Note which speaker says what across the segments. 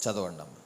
Speaker 1: చదవండి అమ్మ.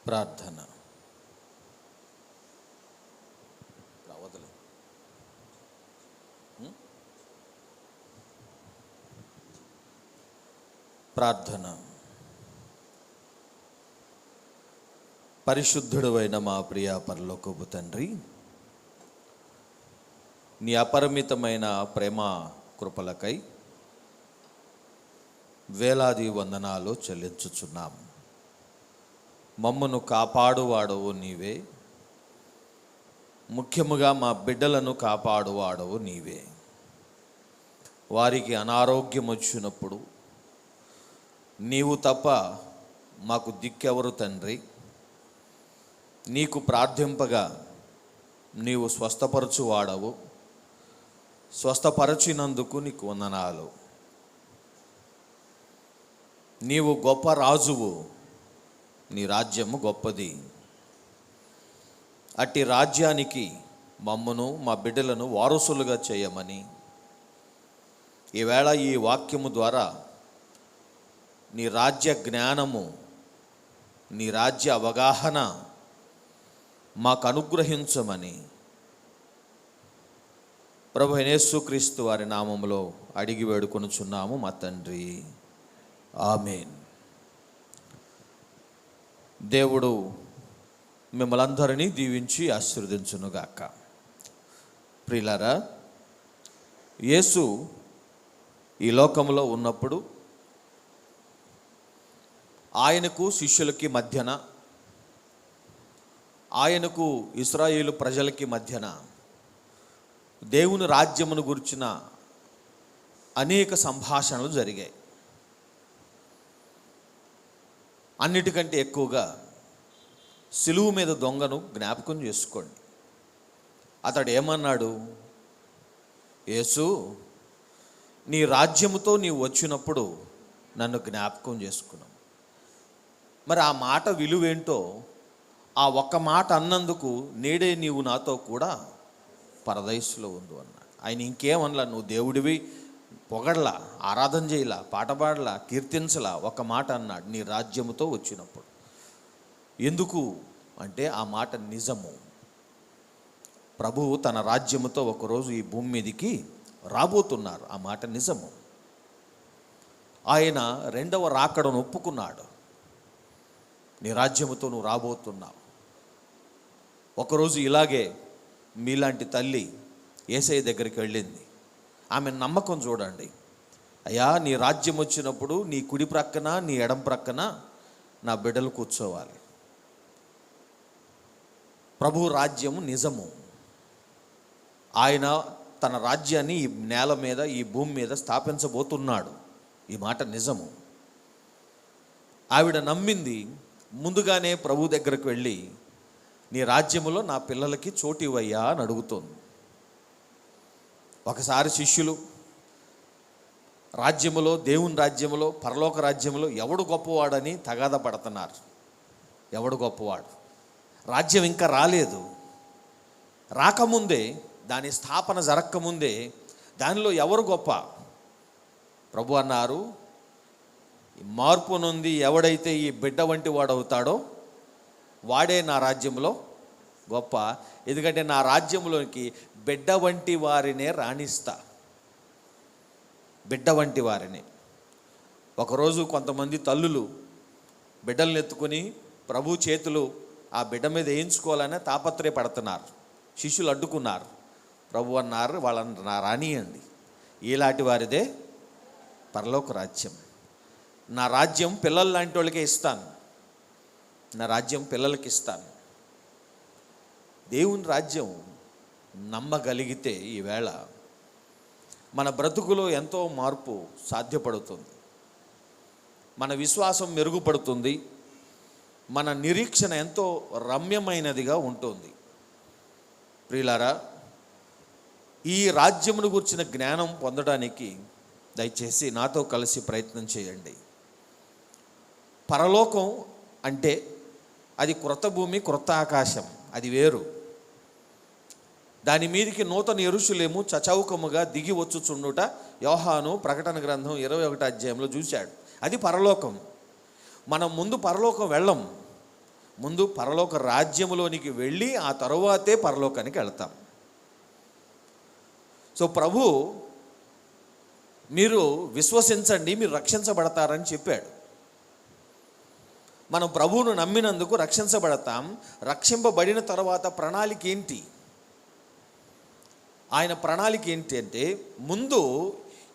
Speaker 1: ప్రార్థన. ప్రార్థన. పరిశుద్ధుడైన మా ప్రియ పరలోకపు తండ్రి, నీ అపరిమితమైన ప్రేమ కృపలకై వేలాది వందనాలు చెల్లించుచున్నాము. మమ్మను కాపాడువాడవు నీవే, ముఖ్యముగా మా బిడ్డలను కాపాడువాడవు నీవే. వారికి అనారోగ్యం వచ్చినప్పుడు నీవు తప్ప మాకు దిక్కెవరు తండ్రి? నీకు ప్రార్థింపగా నీవు స్వస్థపరచువాడవు. స్వస్థపరచినందుకు నీకు వందనాలు. నీవు గొప్ప రాజువు, నీ రాజ్యము గొప్పది. అట్టి రాజ్యానికి మమ్మను మా బిడ్డలను వారసులుగా చేయమని ఈవేళ ఈ వాక్యము ద్వారా నీ రాజ్య జ్ఞానము, నీ రాజ్య అవగాహన మాకు అనుగ్రహించమని ప్రభు యేసుక్రీస్తు వారి నామములో అడిగి వేడుకొనుచున్నాము మా తండ్రి, ఆమేన్. దేవుడు మిమ్మల్ని అందరినీ దీవించి ఆశీర్వదించునుగాక. ప్రియులారా, యేసు ఈ లోకంలో ఉన్నప్పుడు ఆయనకు శిష్యులకి మధ్యన, ఆయనకు ఇశ్రాయేలు ప్రజలకి మధ్యన దేవుని రాజ్యమును గురించిన అనేక సంభాషణలు జరిగాయి. అన్నిటికంటే ఎక్కువగా సిలువ మీద దొంగను జ్ఞాపకం చేసుకోండి. అతడు ఏమన్నాడు? యేసు, నీ రాజ్యముతో నీవు వచ్చినప్పుడు నన్ను జ్ఞాపకం చేసుకున్నావు. మరి ఆ మాట విలువేంటో, ఆ ఒక్క మాట అన్నందుకు నేడే నీవు నాతో కూడా పరదైసులో ఉండు అన్నాడు. ఆయన ఇంకేమనలా, నువ్వు దేవుడివి, పొగడలా, ఆరాధన చేయలా, పాట పాడలా, కీర్తించలా, ఒక మాట అన్నాడు, నీ రాజ్యముతో వచ్చినప్పుడు. ఎందుకు అంటే ఆ మాట నిజము. ప్రభువు తన రాజ్యముతో ఒకరోజు ఈ భూమి మీదకి రాబోతున్నారు. ఆ మాట నిజము. ఆయన రెండవ రాకడను ఒప్పుకున్నాడు. నీ రాజ్యముతో నువ్వు రాబోతున్నావు. ఒకరోజు ఇలాగే మీలాంటి తల్లి యేసయ్య దగ్గరికి వెళ్ళింది. ఆమె నమ్మకం చూడండి. అయ్యా, నీ రాజ్యం వచ్చినప్పుడు నీ కుడి ప్రక్కన నీ ఎడం ప్రక్కన నా బిడ్డలు కూర్చోవాలి. ప్రభు రాజ్యము నిజము. ఆయన తన రాజ్యాన్ని ఈ నేల మీద, ఈ భూమి మీద స్థాపించబోతున్నాడు. ఈ మాట నిజము. ఆవిడ నమ్మింది. ముందుగానే ప్రభు దగ్గరకు వెళ్ళి, నీ రాజ్యములో నా పిల్లలకి చోటు ఇవ్వయ్యా అని అడుగుతోంది. ఒకసారి శిష్యులు రాజ్యములో, దేవుని రాజ్యములో, పరలోక రాజ్యములో ఎవడు గొప్పవాడని తగాదా పడుతున్నారు. ఎవడు గొప్పవాడు? రాజ్యం ఇంకా రాలేదు. రాకముందే, దాని స్థాపన జరగకముందే దానిలో ఎవరు గొప్ప? ప్రభు అన్నారు, మార్పు నుండి ఎవడైతే ఈ బిడ్డ వంటి వాడవుతాడో వాడే నా రాజ్యంలో గొప్ప. ఎందుకంటే నా రాజ్యంలోకి బిడ్డ వంటి వారినే రాణిస్తా. బిడ్డ వంటి వారిని. ఒకరోజు కొంతమంది తల్లులు బిడ్డలను ఎత్తుకొని ప్రభు చేతులు ఆ బిడ్డ మీద వేయించుకోవాలని తాపత్రయపడుతున్నారు. శిష్యులు అడ్డుకున్నారు. ప్రభు అన్నారు, వాళ్ళని రానియండి, ఈలాంటి వారిదే పరలోక రాజ్యం. నా రాజ్యం పిల్లల లాంటి వాళ్ళకే ఇస్తాను, నా రాజ్యం పిల్లలకి ఇస్తాను. దేవుని రాజ్యం నమ్మగలిగితే ఈవేళ మన బ్రతుకులో ఎంతో మార్పు సాధ్యపడుతుంది. మన విశ్వాసం మెరుగుపడుతుంది. మన నిరీక్షణ ఎంతో రమ్యమైనదిగా ఉంటుంది. ప్రియులారా, ఈ రాజ్యమును గురించిన జ్ఞానం పొందడానికి దయచేసి నాతో కలిసి ప్రయత్నం చేయండి. పరలోకం అంటే అది క్రొత్త భూమి, క్రొత్త ఆకాశం, అది వేరు. దాని మీదికి నూతన యెరూషలేము చచౌకముగా దిగి వచ్చుచుండుట యోహాను ప్రకటన గ్రంథం 21 అధ్యాయంలో చూశాడు. అది పరలోకం. మనం ముందు పరలోకం వెళ్ళం, ముందు పరలోక రాజ్యములోనికి వెళ్ళి ఆ తరువాతే పరలోకానికి వెళ్తాం. సో ప్రభు మీరు విశ్వసించండి, మీరు రక్షించబడతారని చెప్పాడు. మనం ప్రభువును నమ్మినందుకు రక్షించబడతాం. రక్షింపబడిన తర్వాత ప్రణాళిక ఏంటి? ఆయన ప్రణాళిక ఏంటి అంటే, ముందు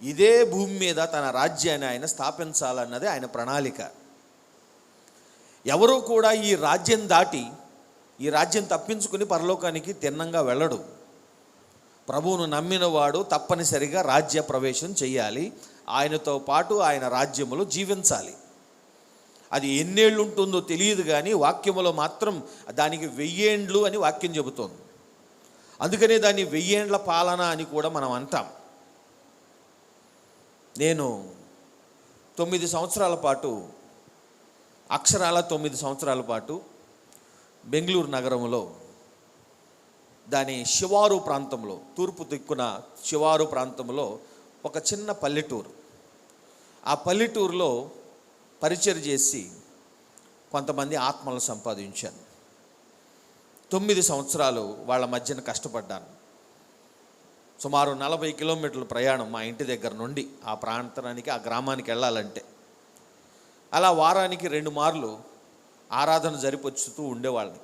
Speaker 1: ఇదే భూమి మీద తన రాజ్యాన్ని ఆయన స్థాపించాలన్నది ఆయన ప్రణాళిక. ఎవరూ కూడా ఈ రాజ్యం దాటి, ఈ రాజ్యం తప్పించుకుని పరలోకానికి తిన్నంగా వెళ్ళడు. ప్రభువును నమ్మినవాడు తప్పనిసరిగా రాజ్య ప్రవేశం చేయాలి. ఆయనతో పాటు ఆయన రాజ్యములో జీవించాలి. అది ఎన్నేళ్ళు ఉంటుందో తెలియదు, కానీ వాక్యములో మాత్రం దానికి 1000 ఏండ్లు అని వాక్యం చెబుతోంది. అందుకనే దాన్ని 1000 ఏండ్ల పాలన అని కూడా మనం అంటాం. నేను 9 సంవత్సరాల పాటు, అక్షరాల 9 సంవత్సరాల పాటు బెంగళూరు నగరంలో దాని శివారు ప్రాంతంలో, తూర్పు దిక్కున శివారు ప్రాంతంలో ఒక చిన్న పల్లెటూరు, ఆ పల్లెటూరులో పరిచయం చేసి కొంతమంది ఆత్మలను సంపాదించాను. 9 సంవత్సరాలు వాళ్ళ మధ్యన కష్టపడ్డాను. సుమారు 40 కిలోమీటర్ల ప్రయాణం మా ఇంటి దగ్గర నుండి ఆ ప్రాంతానికి, ఆ గ్రామానికి వెళ్ళాలంటే. అలా వారానికి 2 మార్లు ఆరాధన జరిపొచ్చుతూ ఉండేవాళ్ళని.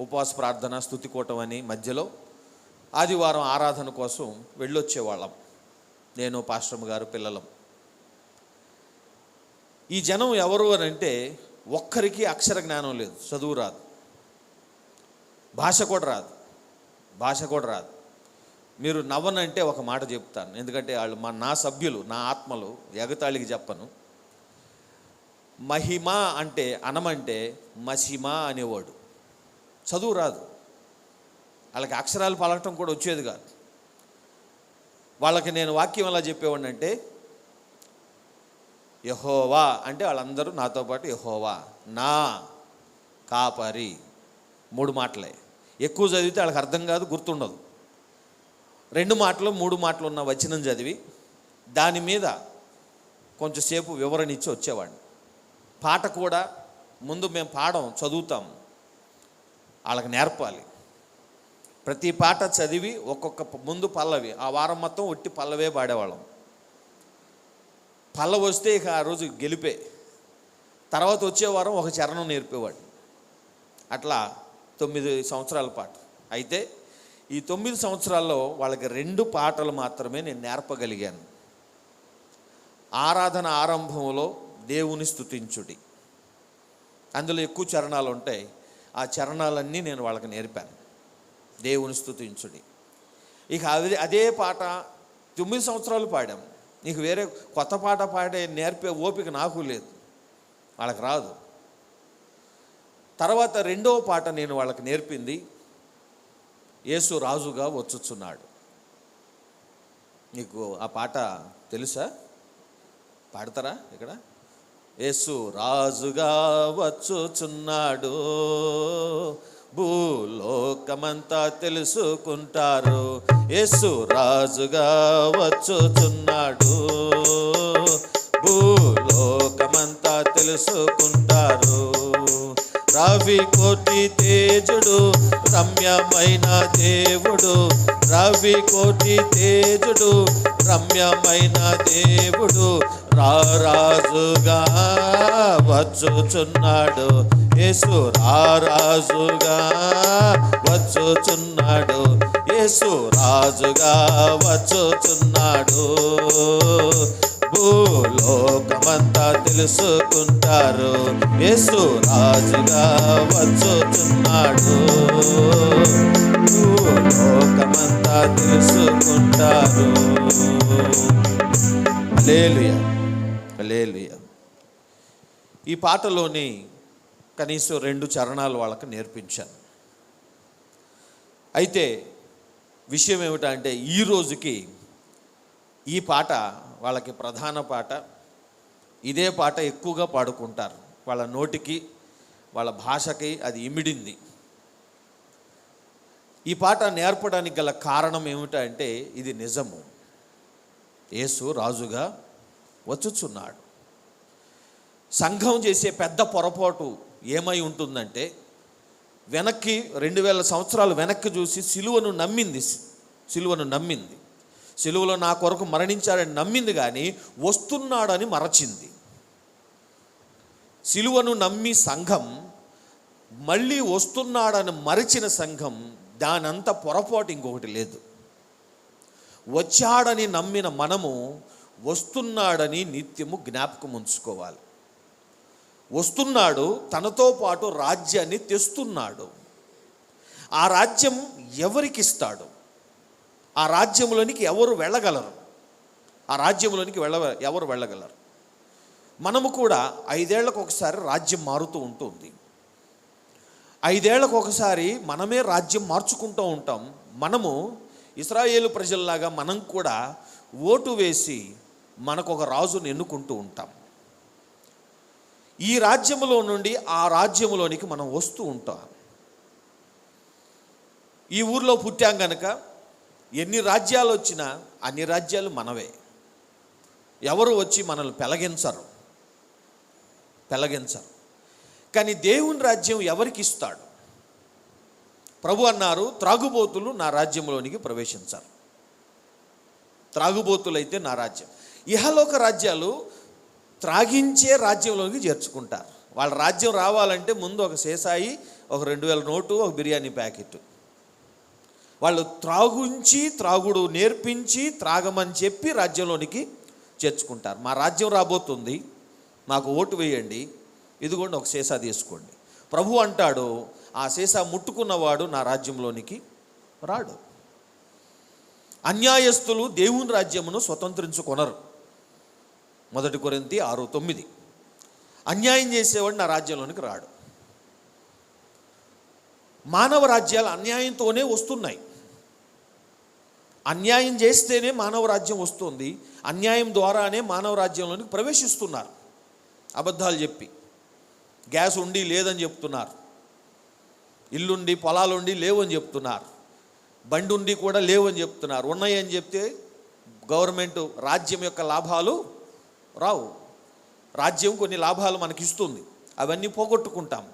Speaker 1: ఉపవాస ప్రార్థన, స్తుతికూటం అని మధ్యలో ఆదివారం ఆరాధన కోసం వెళ్ళొచ్చేవాళ్ళం, నేను, పాస్టర్ గారు, పిల్లలం. ఈ జనం ఎవరు అని అంటే, ఒక్కరికి అక్షర జ్ఞానం లేదు, చదువు రాదు, భాష కూడా రాదు. మీరు నవ్వనంటే ఒక మాట చెప్తాను, ఎందుకంటే వాళ్ళు నా సభ్యులు, నా ఆత్మలు, ఎగతాళికి చెప్పను. మహిమ అంటే అనమంటే మసిమ అనేవాడు. చదువు రాదు వాళ్ళకి, అక్షరాలు పలకటం కూడా వచ్చేది కాదు వాళ్ళకి. నేను వాక్యం ఎలా చెప్పేవాడిని అంటే, యెహోవా అంటే వాళ్ళందరూ నాతో పాటు యెహోవా నా కాపరి, 3 మాటలే. ఎక్కువ చదివితే వాళ్ళకి అర్థం కాదు, గుర్తుండదు. 2 మాటలు 3 మాటలు ఉన్న వచనం చదివి దాని మీద కొంచెంసేపు వివరణ ఇచ్చి వచ్చేవాడిని. పాట కూడా ముందు మేము పాడం, చదువుతాం, వాళ్ళకి నేర్పాలి. ప్రతి పాట చదివి ఒక్కొక్క ముందు పల్లవి, ఆ వారం మొత్తం ఒట్టి పల్లవే పాడేవాళ్ళం. పల్లవి వస్తే ఇక ఆ రోజు గెలిపే. తర్వాత వచ్చే వారం ఒక చరణం నేర్పేవాడు. అట్లా 9 సంవత్సరాల పాటు. అయితే ఈ 9 సంవత్సరాల్లో వాళ్ళకి 2 పాటలు మాత్రమే నేను నేర్పగలిగాను. ఆరాధన ఆరంభంలో దేవుని స్తుతించుడి, అందులో ఎక్కువ చరణాలు ఉంటాయి. ఆ చరణాలన్నీ నేను వాళ్ళకి నేర్పాను. దేవుని స్తుతించుడి. ఇక అదే పాట 9 సంవత్సరాలు పాడాం. నీకు వేరే కొత్త పాట పాడే నేర్పే ఓపిక నాకు లేదు, వాళ్ళకి రాదు. తర్వాత 2వ పాట నేను వాళ్ళకి నేర్పింది, యేసు రాజుగా వచ్చుచున్నాడు. నీకు ఆ పాట తెలుసా? పాడతారా ఇక్కడ? యేసు రాజుగా వచ్చుచున్నాడు, భూలోకమంతా తెలుసుకుంటారు. యేసు రాజుగా వచ్చుచున్నాడు, భూలోకమంతా తెలుసుకుంటారు. రవి కోటి తేజుడు రమ్యమైన దేవుడు, రవి కోటి తేజుడు రమ్యమైన దేవుడు, రారాజుగా వచ్చుచున్నాడు. యేసు రారాజుగా వచ్చుచున్నాడు, యేసు రాజుగా వచ్చుచున్నాడు. భూలోకమంతా తెలుసుకుంటారు, యేసు రాజుగా వచ్చుచున్నాడు. భూలోకమంతా తెలుసుకుంటారు. హల్లెలూయా, హల్లెలూయా. ఈ పాటలోని కనీసం 2 చరణాలు వాళ్ళకి నేర్పించాను. అయితే విషయం ఏమిటంటే ఈ రోజుకి ఈ పాట వాళ్ళకి ప్రధాన పాట. ఇదే పాట ఎక్కువగా పాడుకుంటారు. వాళ్ళ నోటికి వాళ్ళ భాషకి అది ఇమిడింది. ఈ పాట నేర్పడానికి గల కారణం ఏమిటంటే ఇది నిజము. యేసు రాజుగా వచ్చుచున్నాడు. సంఘం చేసే పెద్ద పొరపాటు ఏమై ఉంటుందంటే, వెనక్కి 2000 సంవత్సరాలు వెనక్కి చూసి సిలువను నమ్మింది. సిలువలో నా కొరకు మరణించాడని నమ్మింది, కానీ వస్తున్నాడని మరచింది. సిలువను నమ్మి సంఘం మళ్ళీ వస్తున్నాడని మరచిన సంఘం, దానంత పొరపాటు ఇంకొకటి లేదు. వచ్చాడని నమ్మిన మనము వస్తున్నాడని నిత్యము జ్ఞాపకం ఉంచుకోవాలి. వస్తున్నాడు, తనతో పాటు రాజ్యాన్ని తెస్తున్నాడు. ఆ రాజ్యం ఎవరికి ఇస్తాడు? ఆ రాజ్యంలోనికి ఎవరు వెళ్ళగలరు? ఎవరు వెళ్ళగలరు? మనము కూడా 5 ఏళ్లకు ఒకసారి రాజ్యం మారుతూ ఉంటుంది. 5 ఏళ్లకు ఒకసారి మనమే రాజ్యం మార్చుకుంటూ ఉంటాం. మనము ఇశ్రాయేలు ప్రజల్లాగా మనం కూడా ఓటు వేసి మనకు ఒక రాజును ఎన్నుకుంటూ ఉంటాం. ఈ రాజ్యములో నుండి ఆ రాజ్యములోనికి మనం వస్తూ ఉంటాం. ఈ ఊర్లో పుట్టాం కనుక ఎన్ని రాజ్యాలు వచ్చినా అన్ని రాజ్యాలు మనవే. ఎవరు వచ్చి మనల్ని పెలగించరు. కానీ దేవుని రాజ్యం ఎవరికి ఇస్తాడు? ప్రభు అన్నారు, త్రాగుబోతులు నా రాజ్యంలోనికి ప్రవేశించరు. త్రాగుబోతులైతే నా రాజ్యం. ఇహలోక రాజ్యాలు త్రాగించే రాజ్యంలోకి చేర్చుకుంటారు. వాళ్ళ రాజ్యం రావాలంటే ముందు ఒక సేసాయి, ఒక 2000 నోటు, ఒక బిర్యానీ ప్యాకెట్. వాళ్ళు త్రాగుడు నేర్పించి త్రాగమని చెప్పి రాజ్యంలోనికి చేర్చుకుంటారు. మా రాజ్యం రాబోతుంది, మాకు ఓటు వేయండి, ఇదిగోండి ఒక సీసా తీసుకోండి. ప్రభు అంటాడు, ఆ సీసా ముట్టుకున్నవాడు నా రాజ్యంలోనికి రాడు. అన్యాయస్తులు దేవుని రాజ్యమును స్వతంత్రించుకొనరు. 1 కొరింథీ 6:9. అన్యాయం చేసేవాడు నా రాజ్యంలోనికి రాడు. మానవ రాజ్యాలు అన్యాయంతోనే వస్తున్నాయి. అన్యాయం చేస్తేనే మానవ రాజ్యం వస్తుంది. అన్యాయం ద్వారానే మానవ రాజ్యంలోనికి ప్రవేశిస్తున్నారు. అబద్ధాలు చెప్పి, గ్యాస్ ఉండి లేదని చెప్తున్నారు, ఇల్లుండి పొలాలుండి లేవని చెప్తున్నారు, బండి ఉండి కూడా లేవని చెప్తున్నారు. ఉన్నాయని చెప్తే గవర్నమెంట్ రాజ్యం యొక్క లాభాలు రావు. రాజ్యం కొన్ని లాభాలు మనకిస్తుంది, అవన్నీ పోగొట్టుకుంటాం.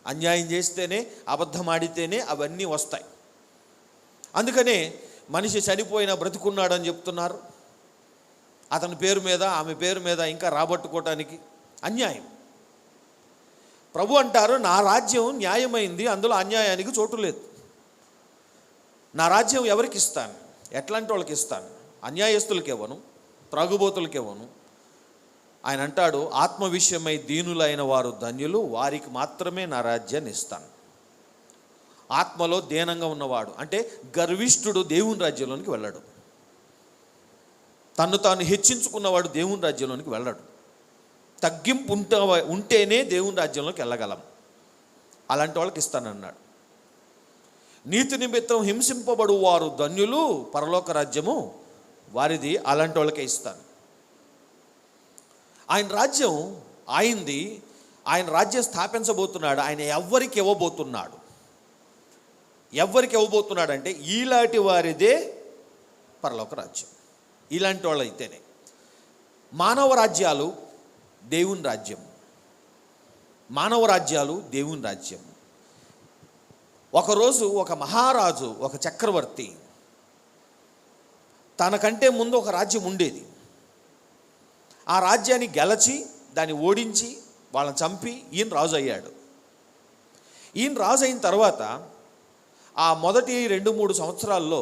Speaker 1: అన్యాయం చేస్తేనే, అబద్ధం ఆడితేనే అవన్నీ వస్తాయి. అందుకనే మనిషి చనిపోయినా బ్రతుకున్నాడని చెప్తున్నారు. అతని పేరు మీద, ఆమె పేరు మీద ఇంకా రాబట్టుకోవటానికి అన్యాయం. ప్రభు అంటారు, నా రాజ్యం న్యాయమైంది, అందులో అన్యాయానికి చోటు లేదు. నా రాజ్యం ఎవరికి ఇస్తాను? ఎట్లాంటి వాళ్ళకి ఇస్తాను? అన్యాయస్తులకి ఇవ్వను, త్రాగుబోతులకి ఇవ్వను. ఆయన అంటాడు, ఆత్మ విషయమై దీనులైన వారు ధన్యులు, వారికి మాత్రమే నా రాజ్యాన్ని ఇస్తాను. ఆత్మలో దీనంగా ఉన్నవాడు అంటే గర్విష్ఠుడు దేవుని రాజ్యంలోనికి వెళ్ళాడు. తను తాను హెచ్చించుకున్నవాడు దేవుని రాజ్యంలోనికి వెళ్ళాడు. తగ్గింపు ఉంటేనే దేవుని రాజ్యంలోకి వెళ్ళగలం. అలాంటి వాళ్ళకి ఇస్తానన్నాడు. నీతి నిమిత్తం హింసింపబడు వారు ధన్యులు, పరలోక రాజ్యము వారిది. అలాంటి వాళ్ళకే ఇస్తాను. ఆయన రాజ్యం ఆయింది. ఆయన రాజ్యం స్థాపించబోతున్నాడు. ఆయన ఎవరికి ఇవ్వబోతున్నాడు? ఎవరికి ఇవ్వబోతున్నాడు అంటే ఈలాంటి వారిదే పరలోక రాజ్యం. ఇలాంటి వాళ్ళు అయితేనే. మానవ రాజ్యాలు దేవుని రాజ్యం. మానవ రాజ్యాలు, దేవుని రాజ్యం. ఒకరోజు ఒక మహారాజు, ఒక చక్రవర్తి, తనకంటే ముందు ఒక రాజ్యం ఉండేది. ఆ రాజ్యాన్ని గెలచి, దాన్ని ఓడించి, వాళ్ళని చంపి ఈయన రాజు అయ్యాడు. ఈయన రాజు అయిన తర్వాత ఆ మొదటి 2-3 సంవత్సరాల్లో,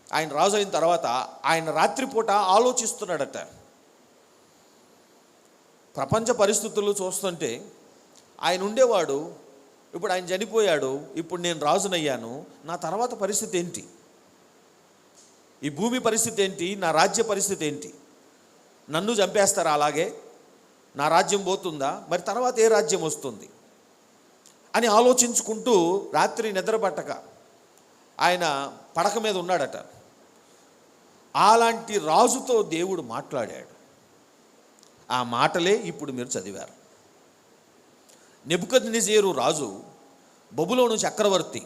Speaker 1: ఆయన రాజు అయిన తర్వాత ఆయన రాత్రిపూట ఆలోచిస్తున్నాడట. ప్రపంచ పరిస్థితులు చూస్తుంటే ఆయన ఉండేవాడు, ఇప్పుడు ఆయన చనిపోయాడు, ఇప్పుడు నేను రాజునయ్యాను, నా తర్వాత పరిస్థితి ఏంటి, ఈ భూమి పరిస్థితి ఏంటి, నా రాజ్య పరిస్థితి ఏంటి, నన్ను చంపేస్తారా, అలాగే నా రాజ్యం పోతుందా, మరి తర్వాత ఏ రాజ్యం వస్తుంది అని ఆలోచించుకుంటూ రాత్రి నిద్రపట్టక ఆయన పడక మీద ఉన్నాడట. అలాంటి రాజుతో దేవుడు మాట్లాడాడు. ఆ మాటలే ఇప్పుడు మీరు చదివారు. నెబుకద్నెజరు రాజు, బబులోను చక్రవర్తి,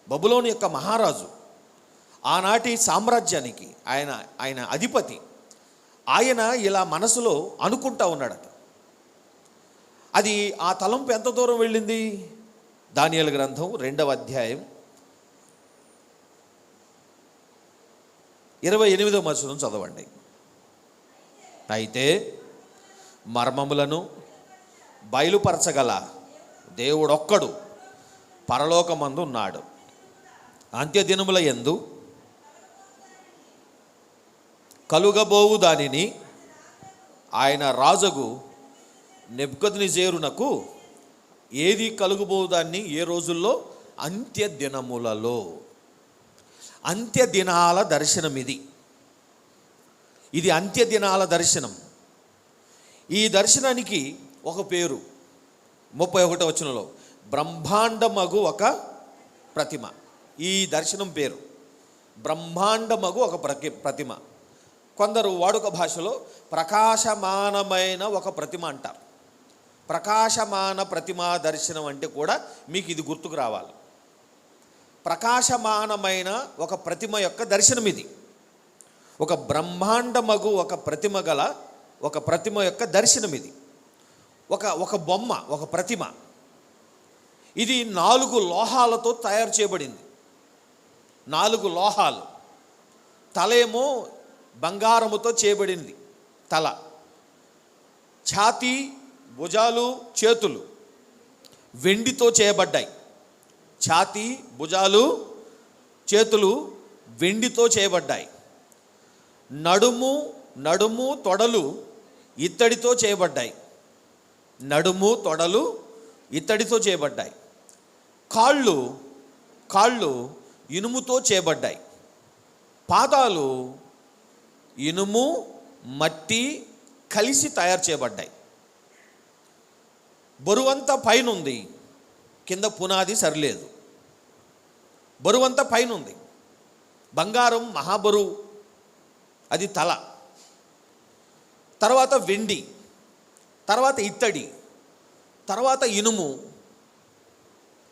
Speaker 1: బబులోను యొక్క మహారాజు, ఆనాటి సామ్రాజ్యానికి ఆయన అధిపతి. ఆయన ఇలా మనసులో అనుకుంటా ఉన్నాడట. అది ఆ తలంపు ఎంత దూరం వెళ్ళింది? దానియేలు గ్రంథం 2వ అధ్యాయం 28వ వచనం చదవండి. అయితే మర్మములను బయలుపరచగల దేవుడొక్కడు పరలోకమందు ఉన్నాడు. అంత్యదినముల యందు కలుగబోవు దానిని ఆయన రాజుగు నెబుకద్నెజరునకు, ఏది కలుగబోవు దాన్ని, ఏ రోజుల్లో? అంత్యదినములలో. అంత్యదినాల దర్శనం ఇది అంత్యదినాల దర్శనం. ఈ దర్శనానికి ఒక పేరు 31వ వచనంలో, బ్రహ్మాండమగు ఒక ప్రతిమ. ఈ దర్శనం పేరు బ్రహ్మాండమగు ఒక ప్రతిమ. కొందరు వాడుక భాషలో ప్రకాశమానమైన ఒక ప్రతిమ అంటారు. ప్రకాశమాన ప్రతిమా దర్శనం అంటే కూడా మీకు ఇది గుర్తుకు రావాలి. ప్రకాశమానమైన ఒక ప్రతిమ యొక్క దర్శనం ఇది. ఒక బ్రహ్మాండమగు ఒక ప్రతిమ గల ఒక ప్రతిమ యొక్క దర్శనం ఇది. ఒక బొమ్మ, ఒక ప్రతిమ. ఇది 4 లోహాలతో తయారు చేయబడింది. 4 లోహాలు. తలేమో బంగారముతో చేయబడింది తల. ఛాతీ, భుజాలు, చేతులు వెండితో చేయబడ్డాయి. ఛాతీ, భుజాలు, చేతులు వెండితో చేయబడ్డాయి. నడుము, తొడలు ఇత్తడితో చేయబడ్డాయి. నడుము, తొడలు ఇత్తడితో చేయబడ్డాయి. కాళ్ళు ఇనుముతో చేయబడ్డాయి. పాదాలు ఇనుము, మట్టి కలిసి తయారు చేయబడ్డాయి. బరువంతా పైనుంది, కింద పునాది సరిలేదు. బరువంతా పైనుంది. బంగారం మహాబరువు, అది తల. తర్వాత వెండి, తర్వాత ఇత్తడి, తర్వాత ఇనుము.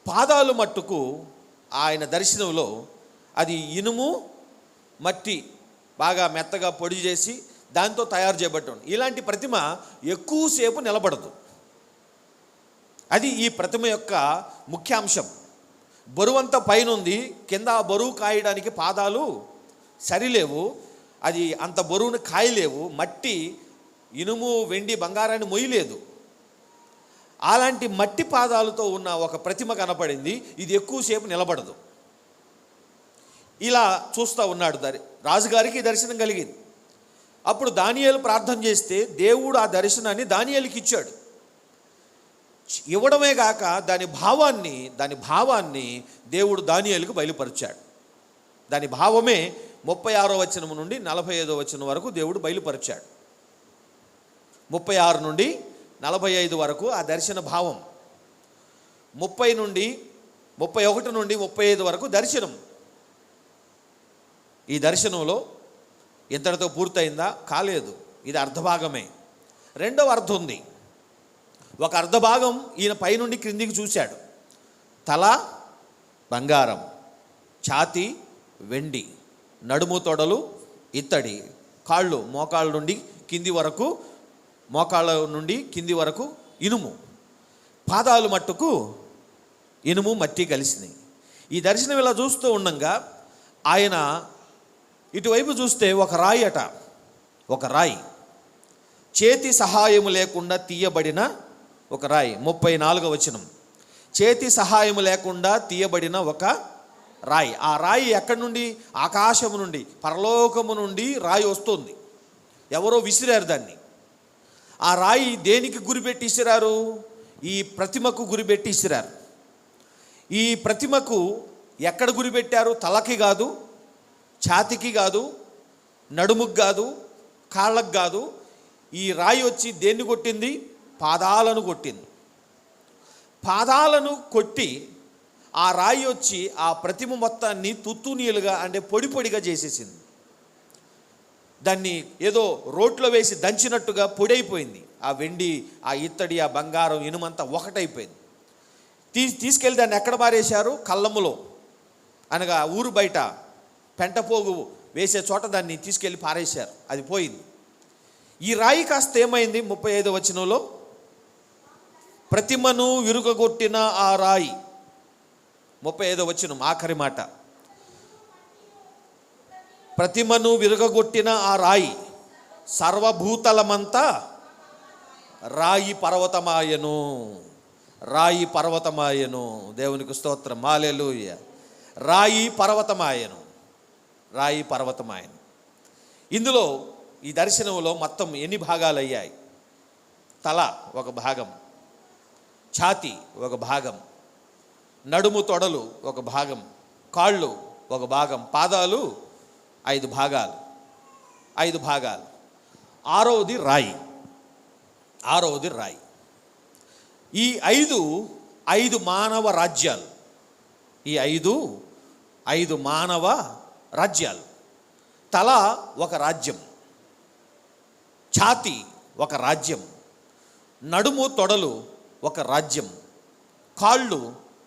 Speaker 1: పాదాలు మట్టుకు ఆయన దర్శనంలో అది ఇనుము, మట్టి బాగా మెత్తగా పొడి చేసి దాంతో తయారు చేయబడ్డం. ఇలాంటి ప్రతిమ ఎక్కువసేపు నిలబడదు. అది ఈ ప్రతిమ యొక్క ముఖ్యాంశం. బరువంతా పైనుంది, కింద ఆ బరువు కాయడానికి పాదాలు సరిలేవు, అది అంత బరువును కాయలేవు. మట్టి, ఇనుము, వెండి, బంగారాన్ని మొయ్యలేదు. అలాంటి మట్టి పాదాలతో ఉన్న ఒక ప్రతిమ కనపడింది. ఇది ఎక్కువసేపు నిలబడదు. ఇలా చూస్తూ ఉన్నాడు. రాజుగారికి దర్శనం కలిగింది. అప్పుడు దానియేలు ప్రార్థన చేస్తే దేవుడు ఆ దర్శనాన్ని దానియేలుకి ఇచ్చాడు. ఇవ్వడమే కాక దాని భావాన్ని దేవుడు దానియేలుకు బయలుపరిచాడు. దాని భావమే 36వ వచనం నుండి 45వ వచనం వరకు దేవుడు బయలుపరిచాడు. 36 నుండి 45 వరకు ఆ దర్శన భావం, 30 నుండి 31 నుండి 35 వరకు దర్శనం. ఈ దర్శనంలో ఇంతటితో పూర్తయిందా? కాలేదు. ఇది అర్ధభాగమే. రెండవ అర్థం ఉంది. ఒక అర్ధభాగం ఈయన పైనుండి క్రిందికి చూశాడు. తల బంగారం, ఛాతీ వెండి, నడుము, తొడలు ఇత్తడి, కాళ్ళు మోకాళ్ళ నుండి కింది వరకు ఇనుము. పాదాలు మట్టుకు ఇనుము మట్టి కలిసినాయి. ఈ దర్శనం ఇలా చూస్తూ ఉండంగా ఆయన ఇటువైపు చూస్తే ఒక రాయి అట, ఒక రాయి, చేతి సహాయము లేకుండా తీయబడిన ఒక రాయి. 34వ వచనం, చేతి సహాయము లేకుండా తీయబడిన ఒక రాయి. ఆ రాయి ఎక్కడి నుండి? ఆకాశము నుండి, పరలోకము నుండి రాయి వస్తుంది. ఎవరో విసిరారు దాన్ని. ఆ రాయి దేనికి గురిపెట్టి ఇసిరారు? ఈ ప్రతిమకు గురిపెట్టి ఇసిరారు. ఈ ప్రతిమకు ఎక్కడ గురిపెట్టారు? తలకి కాదు, ఛాతికి కాదు, నడుముకి కాదు, కాళ్ళకు కాదు. ఈ రాయి వచ్చి దేన్ని కొట్టింది? పాదాలను కొట్టింది. పాదాలను కొట్టి ఆ రాయి వచ్చి ఆ ప్రతిమ మొత్తాన్ని తుత్తునీలుగా, అంటే పొడి పొడిగా చేసేసింది. దాన్ని ఏదో రోట్లో వేసి దంచినట్టుగా పొడైపోయింది. ఆ వెండి, ఆ ఇత్తడి, ఆ బంగారం, ఇనుమంతా ఒకటైపోయింది. తీసుకెళ్ళి దాన్ని ఎక్కడ పారేశారు? కళ్ళములో, అనగా ఊరు బయట పెంటపోగు వేసే చోట దాన్ని తీసుకెళ్ళి పారేశారు. అది పోయింది. ఈ రాయి కాస్త ఏమైంది? 35వ వచనంలో, ప్రతిమను విరుగగొట్టిన ఆ రాయి. 35వ వచనం ఆఖరి మాట, ప్రతిమను విరుగగొట్టిన ఆ రాయి సర్వభూతలమంతా రాయి పర్వతమాయను. రాయి పర్వతమాయను. దేవునికి స్తోత్రం, హల్లెలూయా. రాయి పర్వతమాయను, రాయి పర్వతమాయను. ఇందులో ఈ దర్శనంలో మొత్తం ఎన్ని భాగాలు అయ్యాయి? తల ఒక భాగం, ఛాతీ ఒక భాగం, నడుము తొడలు ఒక భాగం, కాళ్ళు ఒక భాగం, పాదాలు 5 భాగాలు. 5 భాగాలు. ఆరవది రాయి. ఆరవది రాయి. ఈ 5 మానవ రాజ్యాలు. ఈ 5 మానవ రాజ్యాలు. తల ఒక రాజ్యం, ఛాతీ ఒక రాజ్యం, నడుము తొడలు ఒక రాజ్యం, కాళ్ళు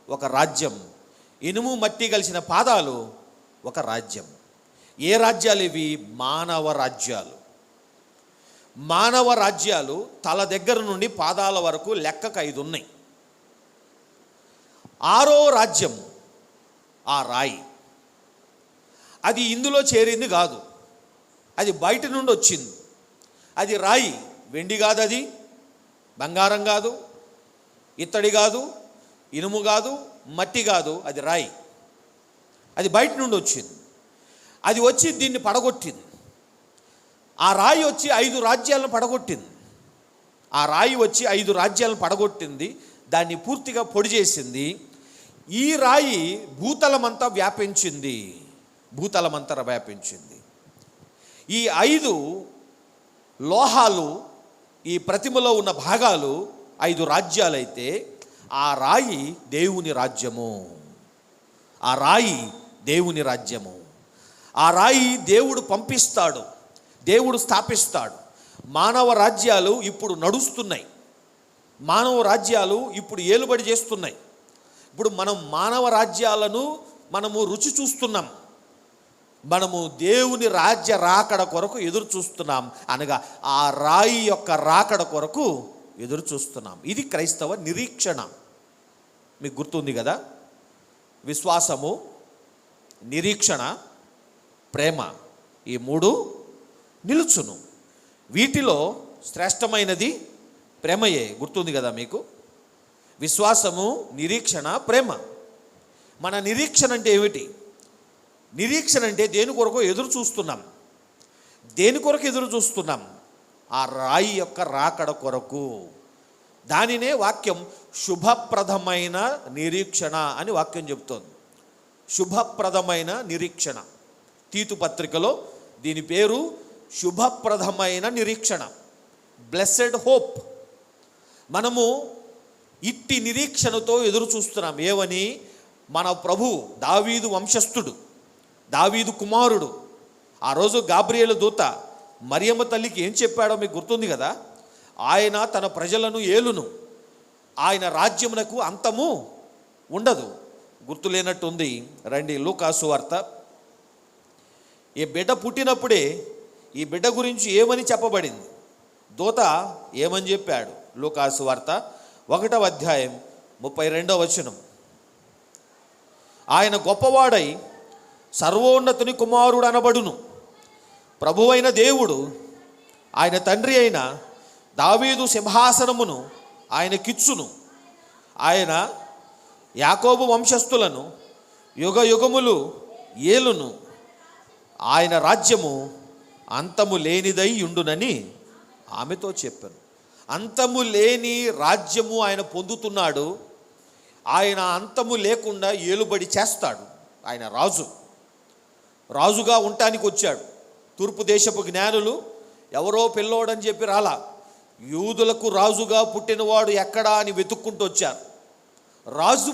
Speaker 1: ఒక రాజ్యం, ఇనుము మట్టి కలిసిన పాదాలు ఒక రాజ్యం. ఏ రాజ్యాలు ఇవి? మానవ రాజ్యాలు. మానవ రాజ్యాలు తల దగ్గర నుండి పాదాల వరకు లెక్కకు 5 ఉన్నాయి. 6వ రాజ్యం ఆ రాయి. అది ఇందులో చేరింది కాదు, అది బయట నుండి వచ్చింది. అది రాయి, వెండి కాదు, అది బంగారం కాదు, ఇత్తడి కాదు, ఇనుము కాదు, మట్టి కాదు, అది రాయి. అది బయట నుండి వచ్చింది. అది వచ్చి దీన్ని పడగొట్టింది. ఆ రాయి వచ్చి 5 రాజ్యాలను పడగొట్టింది. ఆ రాయి వచ్చి 5 రాజ్యాలను పడగొట్టింది. దాన్ని పూర్తిగా పొడి చేసింది. ఈ రాయి భూతలమంతా వ్యాపించింది. భూతలమంతా వ్యాపించింది. ఈ 5 లోహాలు, ఈ ప్రతిమలో ఉన్న భాగాలు 5 రాజ్యాలైతే ఆ రాయి దేవుని రాజ్యము. ఆ రాయి దేవుని రాజ్యము. ఆ రాయి దేవుడు పంపిస్తాడు, దేవుడు స్థాపిస్తాడు. మానవ రాజ్యాలు ఇప్పుడు నడుస్తున్నాయి. మానవ రాజ్యాలు ఇప్పుడు ఏలుబడి చేస్తున్నాయి. ఇప్పుడు మనం మానవ రాజ్యాలను మనము రుచి చూస్తున్నాం. మనము దేవుని రాజ్య రాకడ కొరకు ఎదురు చూస్తున్నాం. అనగా ఆ రాయి యొక్క రాకడ కొరకు ఎదురు చూస్తున్నాం. ఇది క్రైస్తవ నిరీక్షణ. మీకు గుర్తుంది కదా? విశ్వాసము, నిరీక్షణ, ప్రేమ, ఈ 3 నిలుచును. వీటిలో శ్రేష్టమైనది ప్రేమయే. గుర్తుంది కదా మీకు? విశ్వాసము, నిరీక్షణ, ప్రేమ. మన నిరీక్షణ అంటే ఏమిటి? నిరీక్షణ అంటే దేని కొరకు ఎదురు చూస్తున్నాం. దేని కొరకు ఎదురు చూస్తున్నాం? ఆ రాయి యొక్క రాకడ కొరకు. దానినే వాక్యం శుభప్రదమైన నిరీక్షణ అని వాక్యం చెబుతోంది. శుభప్రదమైన నిరీక్షణ. తీతు పత్రికలో దీని పేరు శుభప్రదమైన నిరీక్షణ, బ్లెస్సెడ్ హోప్. మనము ఇట్టి నిరీక్షణతో ఎదురు చూస్తున్నాం. ఏమని? మన ప్రభు దావీదు వంశస్థుడు, దావీదు కుమారుడు. ఆ రోజు గాబ్రియేలు దూత మరియమ్మ తల్లికి ఏం చెప్పాడో మీకు గుర్తుంది కదా? ఆయన తన ప్రజలను ఏలును, ఆయన రాజ్యమునకు అంతము ఉండదు. గుర్తులేనట్టుంది. రండి, లూకాసు వార్త. ఈ బిడ్డ పుట్టినప్పుడే ఈ బిడ్డ గురించి ఏమని చెప్పబడింది? దూత ఏమని చెప్పాడు? లూకాసు వార్త 1వ అధ్యాయం 32వ వచనం. ఆయన గొప్పవాడై సర్వోన్నతుని కుమారుడు అనబడును. ప్రభువైన దేవుడు ఆయన తండ్రి అయిన దావీదు సింహాసనమును ఆయనకిచ్చును. ఆయన యాకోబు వంశస్థులను యుగ యుగములు ఏలును. ఆయన రాజ్యము అంతము లేనిదై ఉండునని ఆమెతో చెప్పాను. అంతము లేని రాజ్యము ఆయన పొందుతున్నాడు. ఆయన అంతము లేకుండా ఏలుబడి చేస్తాడు. ఆయన రాజుగా ఉండటానికి వచ్చాడు. తూర్పు దేశపు జ్ఞానులు ఎవరో పిల్లోడని చెప్పి రాలా, యూదులకు రాజుగా పుట్టినవాడు ఎక్కడా అని వెతుక్కుంటూ వచ్చారు. రాజు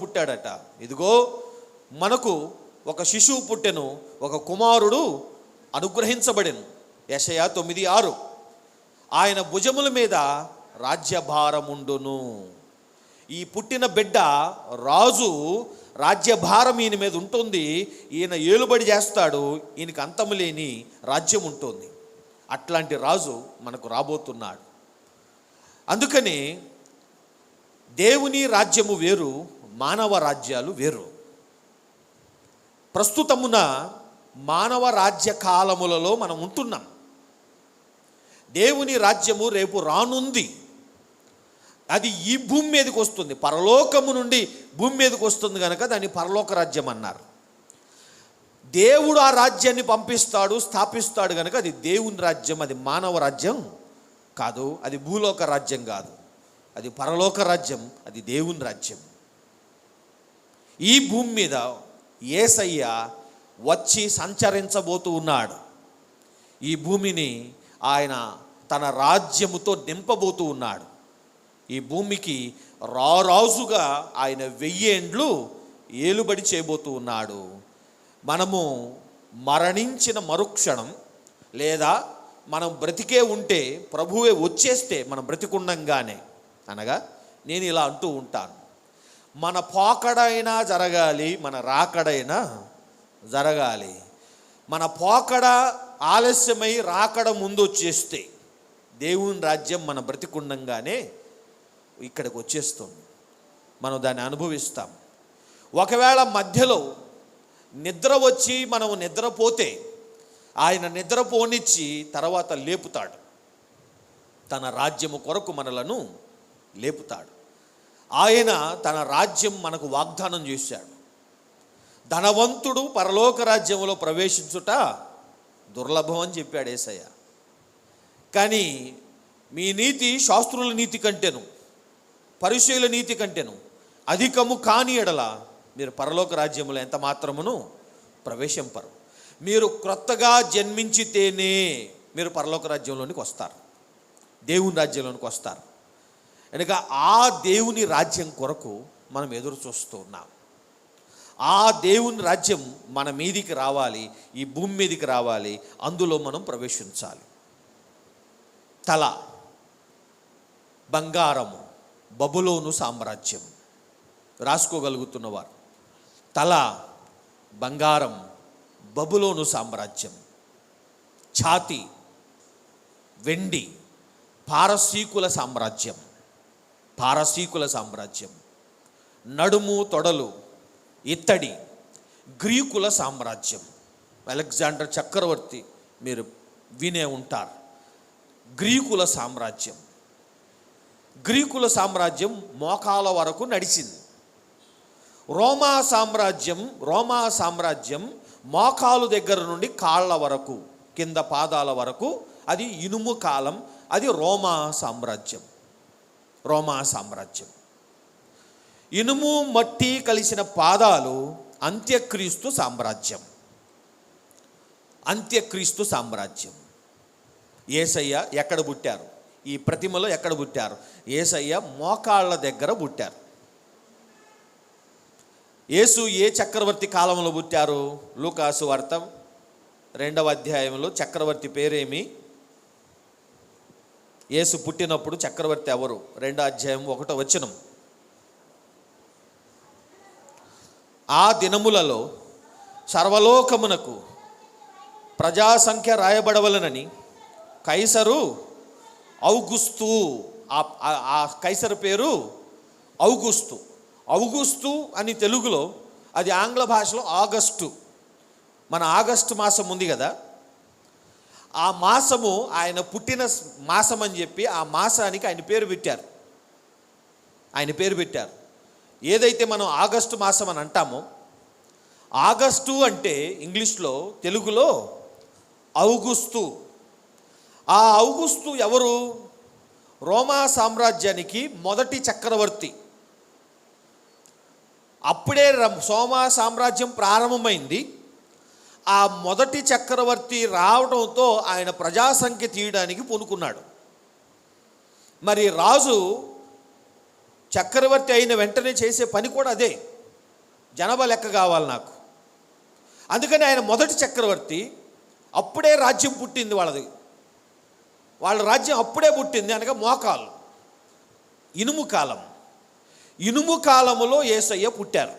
Speaker 1: పుట్టాడట. ఇదిగో మనకు ఒక శిశువు పుట్టెను, ఒక కుమారుడు అనుగ్రహించబడెను. యెషయా 9:6. ఆయన భుజముల మీద రాజ్యభారముండును. ఈ పుట్టిన బిడ్డ రాజు, రాజ్యభారం ఈయన మీద ఉంటుంది. ఈయన ఏలుబడి చేస్తాడు. ఈయనకి అంతము లేని రాజ్యం ఉంటుంది. అట్లాంటి రాజు మనకు రాబోతున్నాడు. అందుకని దేవుని రాజ్యము వేరు, మానవ రాజ్యాలు వేరు. ప్రస్తుతమున మానవ రాజ్య కాలములలో మనం ఉంటున్నాం. దేవుని రాజ్యము రేపు రానుంది. అది ఈ భూమి మీదకి వస్తుంది. పరలోకము నుండి భూమి మీదకి వస్తుంది కనుక దాన్ని పరలోక రాజ్యం అన్నారు. దేవుడు ఆ రాజ్యాన్ని పంపిస్తాడు, స్థాపిస్తాడు కనుక అది దేవుని రాజ్యం. అది మానవ రాజ్యం కాదు, అది భూలోక రాజ్యం కాదు, అది పరలోక రాజ్యం, అది దేవుని రాజ్యం. ఈ భూమి మీద యేసయ్య వచ్చి సంచరించబోతూ ఉన్నాడు. ఈ భూమిని ఆయన తన రాజ్యముతో నింపబోతూ ఉన్నాడు. ఈ భూమికి రాజుగా ఆయన 1000 ఏండ్లు ఏలుబడి చేయబోతూ ఉన్నాడు. మనము మరణించిన మరుక్షణం, లేదా మనం బ్రతికే ఉంటే, ప్రభువే వచ్చేస్తే, మనం బ్రతికుండంగానే, అనగా నేను ఇలా అంటూ ఉంటాను, మన పోకడైనా జరగాలి, మన రాకడైనా జరగాలి. మన పోకడ ఆలస్యమై రాకడ ముందు వచ్చేస్తే దేవుని రాజ్యం మన బ్రతికుండంగానే ఇక్కడికి వచ్చేస్తుంది. మనం దాన్ని అనుభవిస్తాం. ఒకవేళ మధ్యలో నిద్ర వచ్చి మనం నిద్రపోతే ఆయన నిద్రపోనిచ్చి తర్వాత లేపుతాడు. తన రాజ్యము కొరకు మనలను లేపుతాడు. ఆయన తన రాజ్యం మనకు వాగ్దానం చేశాడు. ధనవంతుడు పరలోక రాజ్యంలో ప్రవేశించుట దుర్లభం అని చెప్పాడు యేసయ్య. కానీ మీ నీతి శాస్త్రుల నీతి కంటేను, పరిసయ్యుల నీతి కంటేను అధికము కాని ఎడల మీరు పరలోక రాజ్యములో ఎంత మాత్రమును ప్రవేశింపరు. మీరు క్రొత్తగా జన్మించితేనే మీరు పరలోక రాజ్యంలోనికి వస్తారు, దేవుని రాజ్యంలోనికి వస్తారు. కనుక ఆ దేవుని రాజ్యం కొరకు మనం ఎదురు చూస్తూ ఉన్నాం. ఆ దేవుని రాజ్యం మన మీదికి రావాలి, ఈ భూమి మీదికి రావాలి, అందులో మనం ప్రవేశించాలి. తల బంగారము, బబులోను సామ్రాజ్యం. రాసుకోగలుగుతున్నవారు, తల బంగారం, బబులోను సామ్రాజ్యం. ఛాతి వెండి, పారసీకుల సామ్రాజ్యం. నడుము తొడలు ఇత్తడి, గ్రీకుల సామ్రాజ్యం. అలెగ్జాండర్ చక్రవర్తి మీరు వినే ఉంటారు. గ్రీకుల సామ్రాజ్యం మోకాల వరకు నడిచింది. రోమా సామ్రాజ్యం మోకాలు దగ్గర నుండి కాళ్ళ వరకు, కింద పాదాల వరకు, అది ఇనుము కాలం. అది రోమా సామ్రాజ్యం. ఇనుము మట్టి కలిసిన పాదాలు అంత్యక్రీస్తు సామ్రాజ్యం. యేసయ్య ఎక్కడ పుట్టారు? ఈ ప్రతిమలో ఎక్కడ పుట్టారు? యేసయ్య మోకాళ్ళ దగ్గర పుట్టారు. యేసు ఏ చక్రవర్తి కాలంలో పుట్టారు? లూకాసు వార్త 2వ అధ్యాయంలో చక్రవర్తి పేరేమి? యేసు పుట్టినప్పుడు చక్రవర్తి ఎవరు? 2వ అధ్యాయం 1వ వచనం. ఆ దినములలో సర్వలోకమునకు ప్రజాసంఖ్య రాయబడవలనని కైసరు ఔగుస్తు ఆ కైసర్ పేరు ఔగుస్తు. ఔగుస్తు అని తెలుగులో, అది ఆంగ్ల భాషలో ఆగస్టు. మన ఆగస్టు మాసం ఉంది కదా, ఆ మాసము ఆయన పుట్టిన మాసం అని చెప్పి ఆ మాసానికి ఆయన పేరు పెట్టారు. ఏదైతే మనం ఆగస్టు మాసం అని అంటామో, ఆగస్టు అంటే ఇంగ్లీష్లో, తెలుగులో ఔగుస్తు. ఆ ఔగుస్తు ఎవరు? రోమా సామ్రాజ్యానికి మొదటి చక్రవర్తి. అప్పుడే రోమా సామ్రాజ్యం ప్రారంభమైంది. ఆ మొదటి చక్రవర్తి రావడంతో ఆయన ప్రజాసంఖ్య తీయడానికి పూనుకున్నాడు. మరి రాజు చక్రవర్తి అయిన వెంటనే చేసే పని కూడా అదే, జనాభా లెక్క కావాలి నాకు. అందుకని ఆయన మొదటి చక్రవర్తి. అప్పుడే రాజ్యం పుట్టింది వాళ్ళ రాజ్యం అప్పుడే పుట్టింది. అనగా మోకాలు, ఇనుము కాలం. ఇనుము కాలములో యేసయ్య పుట్టారు.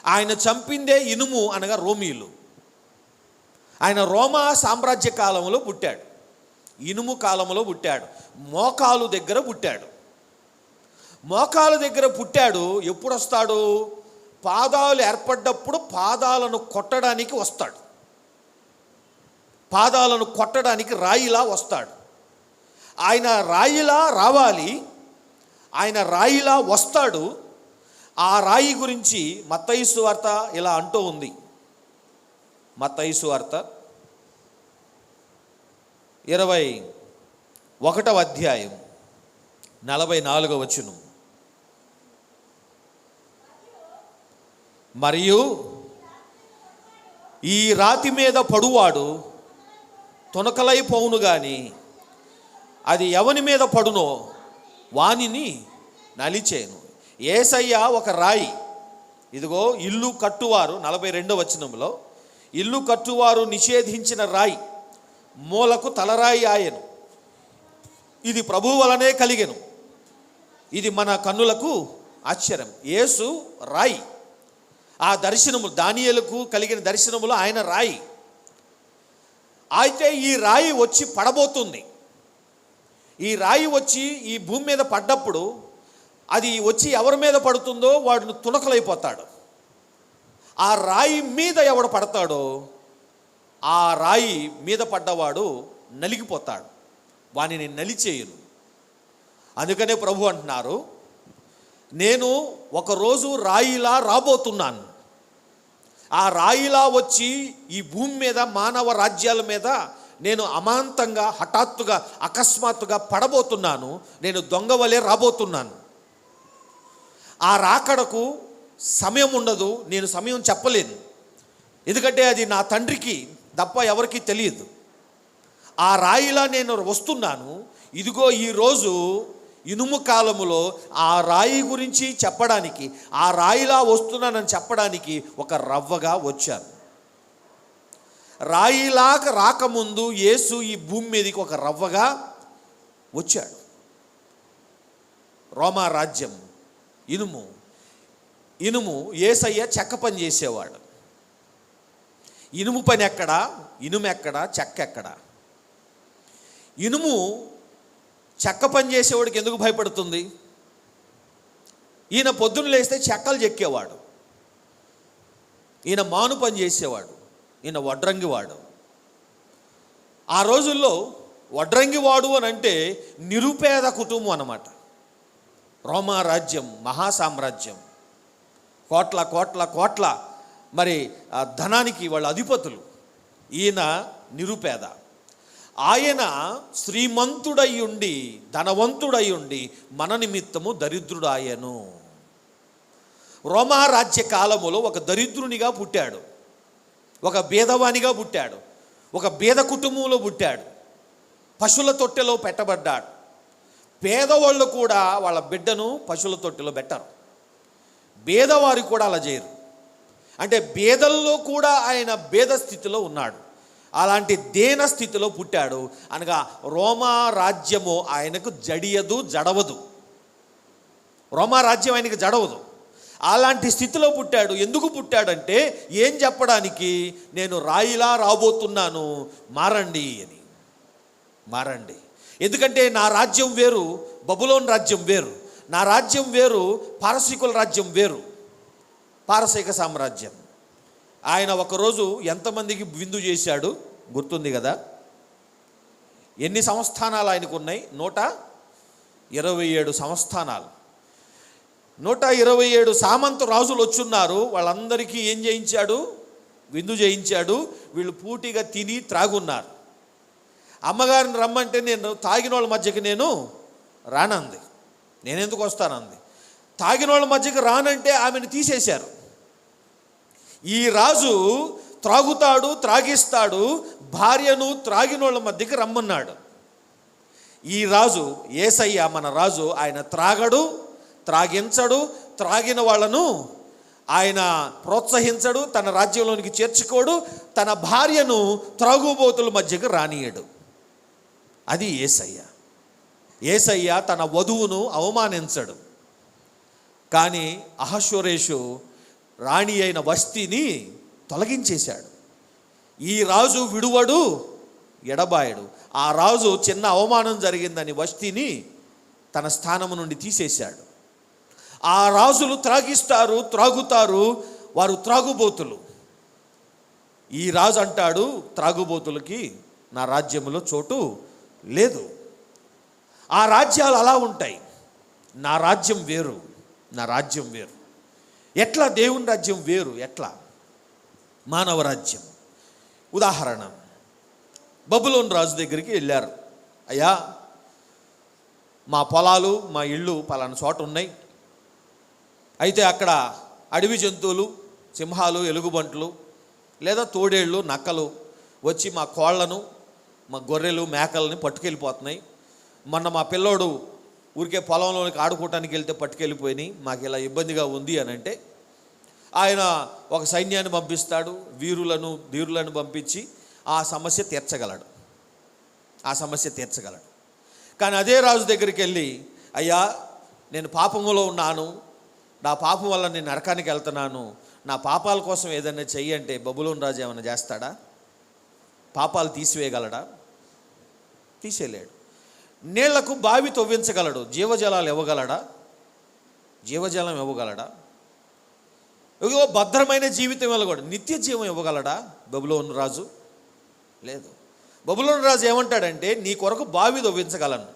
Speaker 1: ఆయన చంపిందే ఇనుము, అనగా రోమీలు. ఆయన రోమా సామ్రాజ్య కాలంలో పుట్టాడు, ఇనుము కాలంలో పుట్టాడు, మోకాలు దగ్గర పుట్టాడు. మోకాలు దగ్గర పుట్టాడు. ఎప్పుడు వస్తాడు? పాదాలు ఏర్పడ్డప్పుడు పాదాలను కొట్టడానికి వస్తాడు. పాదాలను కొట్టడానికి రాయిలా వస్తాడు. ఆయన రాయిలా రావాలి, ఆయన రాయిలా వస్తాడు. ఆ రాయి గురించి మత్తయి సువార్త ఇలా అంటూ ఉంది. మత్తయి సువార్త 21వ అధ్యాయం 44వ వచనం. మరియు ఈ రాతి మీద పడువాడు తొనకలైపోవును గాని అది ఎవని మీద పడునో వానిని నలిచేను. యేసయ్య ఒక రాయి. ఇదిగో ఇల్లు కట్టువారు, 42వ వచనంలో, ఇల్లు కట్టువారు నిషేధించిన రాయి మూలకు తలరాయి ఆయను. ఇది ప్రభువు వలనే కలిగెను, ఇది మన కన్నులకు ఆశ్చర్యం. యేసు రాయి. ఆ దర్శనము, దానియేలుకు కలిగిన దర్శనములో ఆయన రాయి. అయితే ఈ రాయి వచ్చి పడబోతుంది. ఈ రాయి వచ్చి ఈ భూమి మీద పడ్డప్పుడు అది వచ్చి ఎవరి మీద పడుతుందో వాడు తునకలైపోతాడు. ఆ రాయి మీద ఎవడు పడతాడో ఆ రాయి మీద పడ్డవాడు నలిగిపోతాడు, వానిని నలిచేయును. అందుకనే ప్రభు అంటున్నారు, నేను ఒకరోజు రాయిలా రాబోతున్నాను. ఆ రాయిలా వచ్చి ఈ భూమి మీద, మానవ రాజ్యాల మీద నేను అమాంతంగా, హఠాత్తుగా, అకస్మాత్తుగా పడబోతున్నాను. నేను దొంగ వలె రాబోతున్నాను. ఆ రాకడకు సమయం ఉండదు, నేను సమయం చెప్పలేను. ఎందుకంటే అది నా తండ్రికి తప్ప ఎవరికీ తెలియదు. ఆ రాయిలా నేను వస్తున్నాను. ఇదిగో ఈరోజు ఇనుము కాలములో ఆ రాయి గురించి చెప్పడానికి, ఆ రాయిలా వస్తున్నానని చెప్పడానికి ఒక రవ్వగా వచ్చాను. రాయిలాగా రాకముందు యేసు ఈ భూమి మీదకి ఒక రవ్వగా వచ్చాడు. రోమా రాజ్యం ఇనుము యేసయ్య చెక్క పని చేసేవాడు. ఇనుము పని ఎక్కడా, ఇనుము ఎక్కడా, చెక్క ఎక్కడా? ఇనుము చెక్క పని చేసేవాడికి ఎందుకు భయపడుతుంది? ఈయన పొద్దున్న లేస్తే చెక్కలు చెక్కేవాడు, ఈయన మాను పని చేసేవాడు, ఈయన వడ్రంగివాడు. ఆ రోజుల్లో వడ్రంగివాడు అని అంటే నిరుపేద కుటుంబం అన్నమాట. రోమా రాజ్యం మహాసామ్రాజ్యం, కోట్ల కోట్ల కోట్ల మరి ధనానికి వాళ్ళ అధిపతులు. ఈయన నిరుపేద. ఆయన శ్రీమంతుడయ్యుండి, ధనవంతుడయ్యుండి మన నిమిత్తము దరిద్రుడాయను. రోమా రాజ్య కాలములో ఒక దరిద్రునిగా పుట్టాడు, ఒక బీదవానిగా పుట్టాడు, ఒక బీద కుటుంబంలో పుట్టాడు, పశువుల తొట్టెలో పెట్టబడ్డాడు. పేదవాళ్ళు కూడా వాళ్ళ బిడ్డను పశువుల తొట్టెలో పెట్టరు, బీదవారు కూడా అలా చేయరు. అంటే బీదల్లో కూడా ఆయన బీద స్థితిలో ఉన్నాడు. అలాంటి దేన స్థితిలో పుట్టాడు. అనగా రోమా రాజ్యము ఆయనకు జడవదు. రోమా రాజ్యం ఆయనకు జడవదు. అలాంటి స్థితిలో పుట్టాడు. ఎందుకు పుట్టాడంటే ఏం చెప్పడానికి? నేను రాయిలా రాబోతున్నాను, మారండి అని. మారండి. ఎందుకంటే నా రాజ్యం వేరు, బబులోను రాజ్యం వేరు. నా రాజ్యం వేరు, పారసీకుల రాజ్యం వేరు, పారసీక సామ్రాజ్యం. ఆయన ఒకరోజు ఎంతమందికి విందు చేశాడు గుర్తుంది కదా? ఎన్ని సంస్థానాలు ఆయనకు ఉన్నాయి? 127 సంస్థానాలు. 127 సామంత రాజులు వచ్చున్నారు. వాళ్ళందరికీ ఏం చేయించాడు? విందు చేయించాడు. వీళ్ళు పూర్తిగా తిని త్రాగున్నారు. అమ్మగారిని రమ్మంటే నేను తాగిన వాళ్ళ మధ్యకి నేను రానంది. నేనెందుకు వస్తానంది. తాగిన వాళ్ళ మధ్యకి రానంటే ఆమెను తీసేశారు. ఈ రాజు త్రాగుతాడు, త్రాగిస్తాడు, భార్యను త్రాగిన వాళ్ళ మధ్యకి రమ్మన్నాడు. ఈ రాజు యేసయ్య మన రాజు, ఆయన త్రాగడు, త్రాగించడు, త్రాగిన వాళ్ళను ఆయన ప్రోత్సహించడు, తన రాజ్యంలోనికి చేర్చుకోడు, తన భార్యను త్రాగుబోతుల మధ్యకి రానియడు. అది యేసయ్య. యేసయ్య తన వధువును అవమానించడు. కానీ అహష్వేరోషు రాణి అయిన వష్టిని తొలగించేశాడు. ఈ రాజు విడువడు, ఎడబాయడు. ఆ రాజు చిన్న అవమానం జరిగిందని వష్టిని తన స్థానం నుండి తీసేశాడు. ఆ రాజులు త్రాగిస్తారు, త్రాగుతారు, వారు త్రాగుబోతులు. ఈ రాజు అంటాడు త్రాగుబోతులకి నా రాజ్యంలో చోటు లేదు. ఆ రాజ్యాలు అలా ఉంటాయి. నా రాజ్యం వేరు, నా రాజ్యం వేరు. ఎట్లా దేవుని రాజ్యం వేరు? ఎట్లా? మానవ రాజ్యం. ఉదాహరణ, బబులోను రాజు దగ్గరికి వెళ్ళారు. అయ్యా, మా పొలాలు, మా ఇళ్ళు పలానా చోట ఉన్నాయి. అయితే అక్కడ అడవి జంతువులు, సింహాలు, ఎలుగుబంట్లు లేదా తోడేళ్ళు, నక్కలు వచ్చి మా కోళ్లను, మా గొర్రెలు, మేకలని పట్టుకెళ్ళిపోతున్నాయి. మొన్న మా పిల్లోడు ఊరికే పొలంలోనికి ఆడుకోవటానికి వెళ్తే పట్టుకెళ్ళిపోయినాయి, మాకు ఇలా ఇబ్బందిగా ఉంది అని అంటే ఆయన ఒక సైన్యాన్ని పంపిస్తాడు, ధీరులను పంపించి ఆ సమస్య తీర్చగలడు. కానీ అదే రాజు దగ్గరికి వెళ్ళి, అయ్యా నేను పాపములో ఉన్నాను, నా పాపం వల్ల నేను నరకానికి వెళ్తున్నాను, నా పాపాల కోసం ఏదైనా చెయ్యి అంటే బబులోను రాజు ఏమైనా చేస్తాడా? పాపాలు తీసివేయగలడా? తీసేయలేడు. నీళ్లకు బావి తవ్వించగలడు, జీవజలాలు ఇవ్వగలడా? జీవజలం ఇవ్వగలడా? ఇగో భద్రమైన జీవితం ఇవ్వగలడు, నిత్య జీవం ఇవ్వగలడా బబులోను రాజు? లేదు. బబులోను రాజు ఏమంటాడంటే, నీ కొరకు బావి తవ్వించగలను,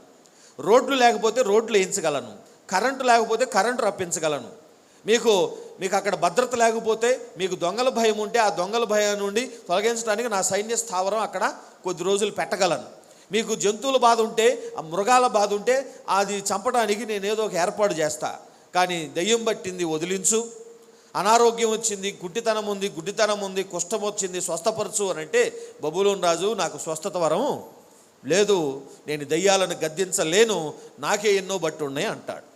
Speaker 1: రోడ్లు లేకపోతే రోడ్లు వేయించగలను, కరెంటు లేకపోతే కరెంటు రప్పించగలను, మీకు అక్కడ భద్రత లేకపోతే, మీకు దొంగల భయం ఉంటే ఆ దొంగల భయం నుండి తొలగించడానికి నా సైన్య స్థావరం అక్కడ కొద్ది రోజులు పెట్టగలను, మీకు జంతువుల బాధ ఉంటే, ఆ మృగాల బాధ ఉంటే అది చంపడానికి నేను ఏదో ఒక ఏర్పాటు చేస్తా. కానీ దెయ్యం పట్టింది వదిలించు, అనారోగ్యం వచ్చింది, గుడ్డితనం ఉంది, కుష్ఠం వచ్చింది, స్వస్థపరచు అని అంటే బబులోను రాజు, నాకు స్వస్థత వరం లేదు, నేను దెయ్యాలను గద్దించలేను, నాకే ఎన్నో బట్టి ఉన్నాయి అంటాడు.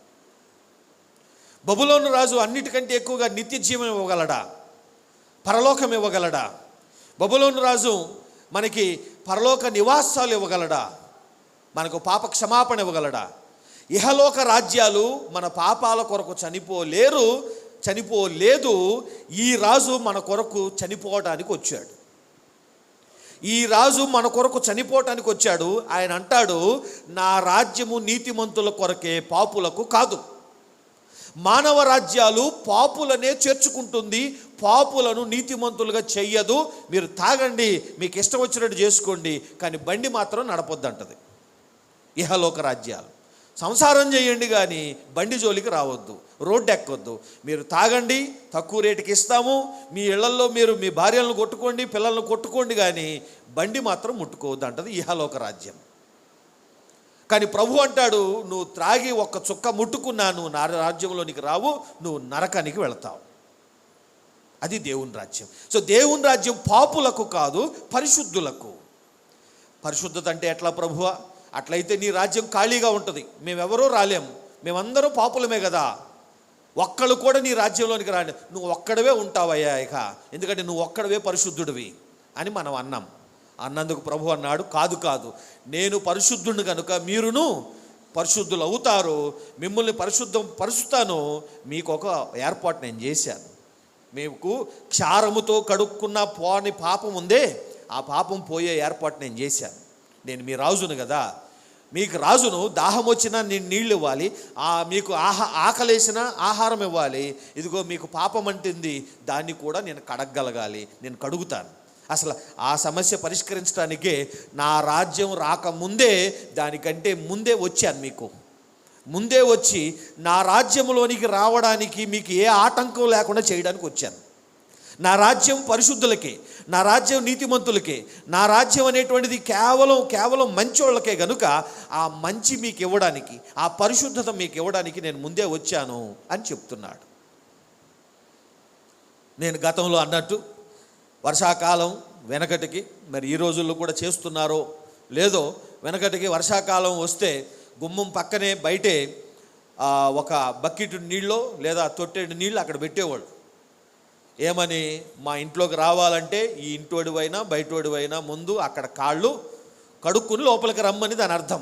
Speaker 1: బబులోను రాజు అన్నిటికంటే ఎక్కువగా నిత్య జీవం ఇవ్వగలడా? పరలోకం ఇవ్వగలడా? బబులోను రాజు మనకి పరలోక నివాసాలు ఇవ్వగలడా? మనకు పాప క్షమాపణ ఇవ్వగలడా? ఇహలోక రాజ్యాలు మన పాపాల కొరకు చనిపోలేదు. ఈ రాజు మన కొరకు చనిపోవడానికి వచ్చాడు. ఆయన అంటాడు, నా రాజ్యము నీతిమంతుల కొరకే, పాపులకు కాదు. మానవ రాజ్యాలు పాపులనే చేర్చుకుంటుంది, పాపులను నీతిమంతులుగా చెయ్యదు. మీరు తాగండి, మీకు ఇష్టం వచ్చినట్టు చేసుకోండి, కానీ బండి మాత్రం నడపొద్దంటది ఇహలోక రాజ్యాలు. సంసారం చేయండి కానీ బండి జోలికి రావద్దు, రోడ్డు ఎక్కొద్దు. మీరు తాగండి, తక్కువ రేటుకి ఇస్తాము, మీ ఇళ్లల్లో మీరు మీ భార్యలను కొట్టుకోండి, పిల్లలను కొట్టుకోండి, కానీ బండి మాత్రం ముట్టుకోవద్దు అంటది ఇహలోక రాజ్యం. కానీ ప్రభు అంటాడు, నువ్వు త్రాగి ఒక్క చుక్క ముట్టుకున్నా నువ్వు నా రాజ్యంలోనికి రావు, నువ్వు నరకానికి వెళతావు. అది దేవుని రాజ్యం. సో దేవుని రాజ్యం పాపులకు కాదు, పరిశుద్ధులకు. పరిశుద్ధత అంటే ఎట్లా ప్రభువా? అట్లయితే నీ రాజ్యం ఖాళీగా ఉంటుంది, మేమెవరూ రాలేము, మేమందరం పాపులమే కదా, ఒక్కళ్ళు కూడా నీ రాజ్యంలోనికి రాలే, నువ్వు ఒక్కడవే ఉంటావయ్యా ఇక, ఎందుకంటే నువ్వు ఒక్కడవే పరిశుద్ధుడివి అని మనం అన్నందుకు ప్రభు అన్నాడు, కాదు, నేను పరిశుద్ధుడిని కనుక మీరును పరిశుద్ధులు అవుతారు, మిమ్మల్ని పరుస్తాను, మీకు ఒక ఏర్పాటు నేను చేశాను. మీకు క్షారముతో కడుక్కున్న పాపం ఉందే, ఆ పాపం పోయే ఏర్పాటు నేను చేశాను. నేను మీ రాజును కదా, మీకు రాజును దాహం వచ్చినా నేను నీళ్ళు ఇవ్వాలి, మీకు ఆకలేసిన ఆహారం ఇవ్వాలి. ఇదిగో మీకు పాపం అంటుంది, దాన్ని కూడా నేను కడగగలగాలి, నేను కడుగుతాను. అసలు ఆ సమస్య పరిష్కరించడానికే నా రాజ్యం రాకముందే, దానికంటే ముందే వచ్చాను, మీకు ముందే వచ్చి నా రాజ్యంలోనికి రావడానికి మీకు ఏ ఆటంకం లేకుండా చేయడానికి వచ్చాను. నా రాజ్యం పరిశుద్ధులకే, నా రాజ్యం నీతిమంతులకే, నా రాజ్యం అనేటువంటిది కేవలం మంచోళ్ళకే గనుక ఆ మంచి మీకు ఇవ్వడానికి, ఆ పరిశుద్ధత మీకు ఇవ్వడానికి నేను ముందే వచ్చాను అని చెప్తున్నాడు. నేను గతంలో అన్నట్టు వర్షాకాలం వెనకటికి, మరి ఈ రోజుల్లో కూడా చేస్తున్నారో లేదో, వెనకటికి వర్షాకాలం వస్తే గుమ్మం పక్కనే బయటే ఒక బకెట్ నీళ్ళో లేదా తొట్టెడు నీళ్ళు అక్కడ పెట్టేవాడు. ఏమని, మా ఇంట్లోకి రావాలంటే ఈ ఇంటోడివైనా బయటోడివైనా ముందు అక్కడ కాళ్ళు కడుక్కుని లోపలికి రమ్మని దాని అర్థం.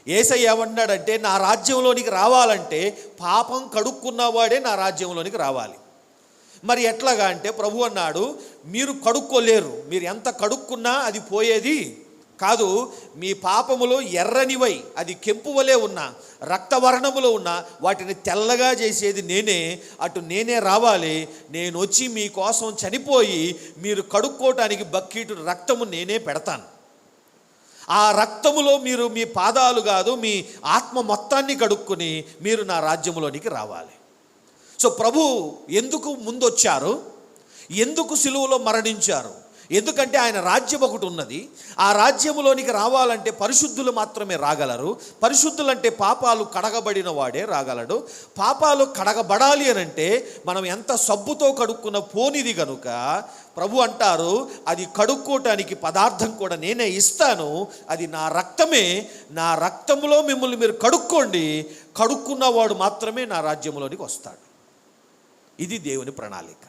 Speaker 1: యేసయ్య ఏమన్నాడంటే, నా రాజ్యంలోనికి రావాలంటే పాపం కడుక్కున్నవాడే నా రాజ్యంలోనికి రావాలి. మరి ఎట్లాగా అంటే ప్రభు అన్నాడు, మీరు కడుక్కోలేరు, మీరు ఎంత కడుక్కున్నా అది పోయేది కాదు. మీ పాపములు ఎర్రనివై అది కెంపు వలె ఉన్నా, రక్తవర్ణములో ఉన్నా వాటిని తెల్లగా చేసేది నేనే. అటు నేనే రావాలి, నేను వచ్చి మీకోసం చనిపోయి మీరు కడుక్కోవటానికి బకెట్ రక్తము నేనే పెడతాను. ఆ రక్తములో మీరు మీ పాదాలు కాదు, మీ ఆత్మ మొత్తాన్ని కడుక్కుని మీరు నా రాజ్యంలోనికి రావాలి. సో ప్రభు ఎందుకు ముందొచ్చారు, ఎందుకు సిలువలో మరణించారు? ఎందుకంటే ఆయన రాజ్యం ఒకటి ఉన్నది. ఆ రాజ్యములోనికి రావాలంటే పరిశుద్ధులు మాత్రమే రాగలరు. పరిశుద్ధులంటే పాపాలు కడగబడిన వాడే రాగలడు. పాపాలు కడగబడాలి అని అంటే మనం ఎంత సబ్బుతో కడుక్కున్న పోనిది కనుక ప్రభు అంటారు, అది కడుక్కోవటానికి పదార్థం కూడా నేనే ఇస్తాను, అది నా రక్తమే. నా రక్తంలో మిమ్మల్ని మీరు కడుక్కోండి, కడుక్కున్నవాడు మాత్రమే నా రాజ్యంలోనికి వస్తాడు. ఇది దేవుని ప్రణాళిక.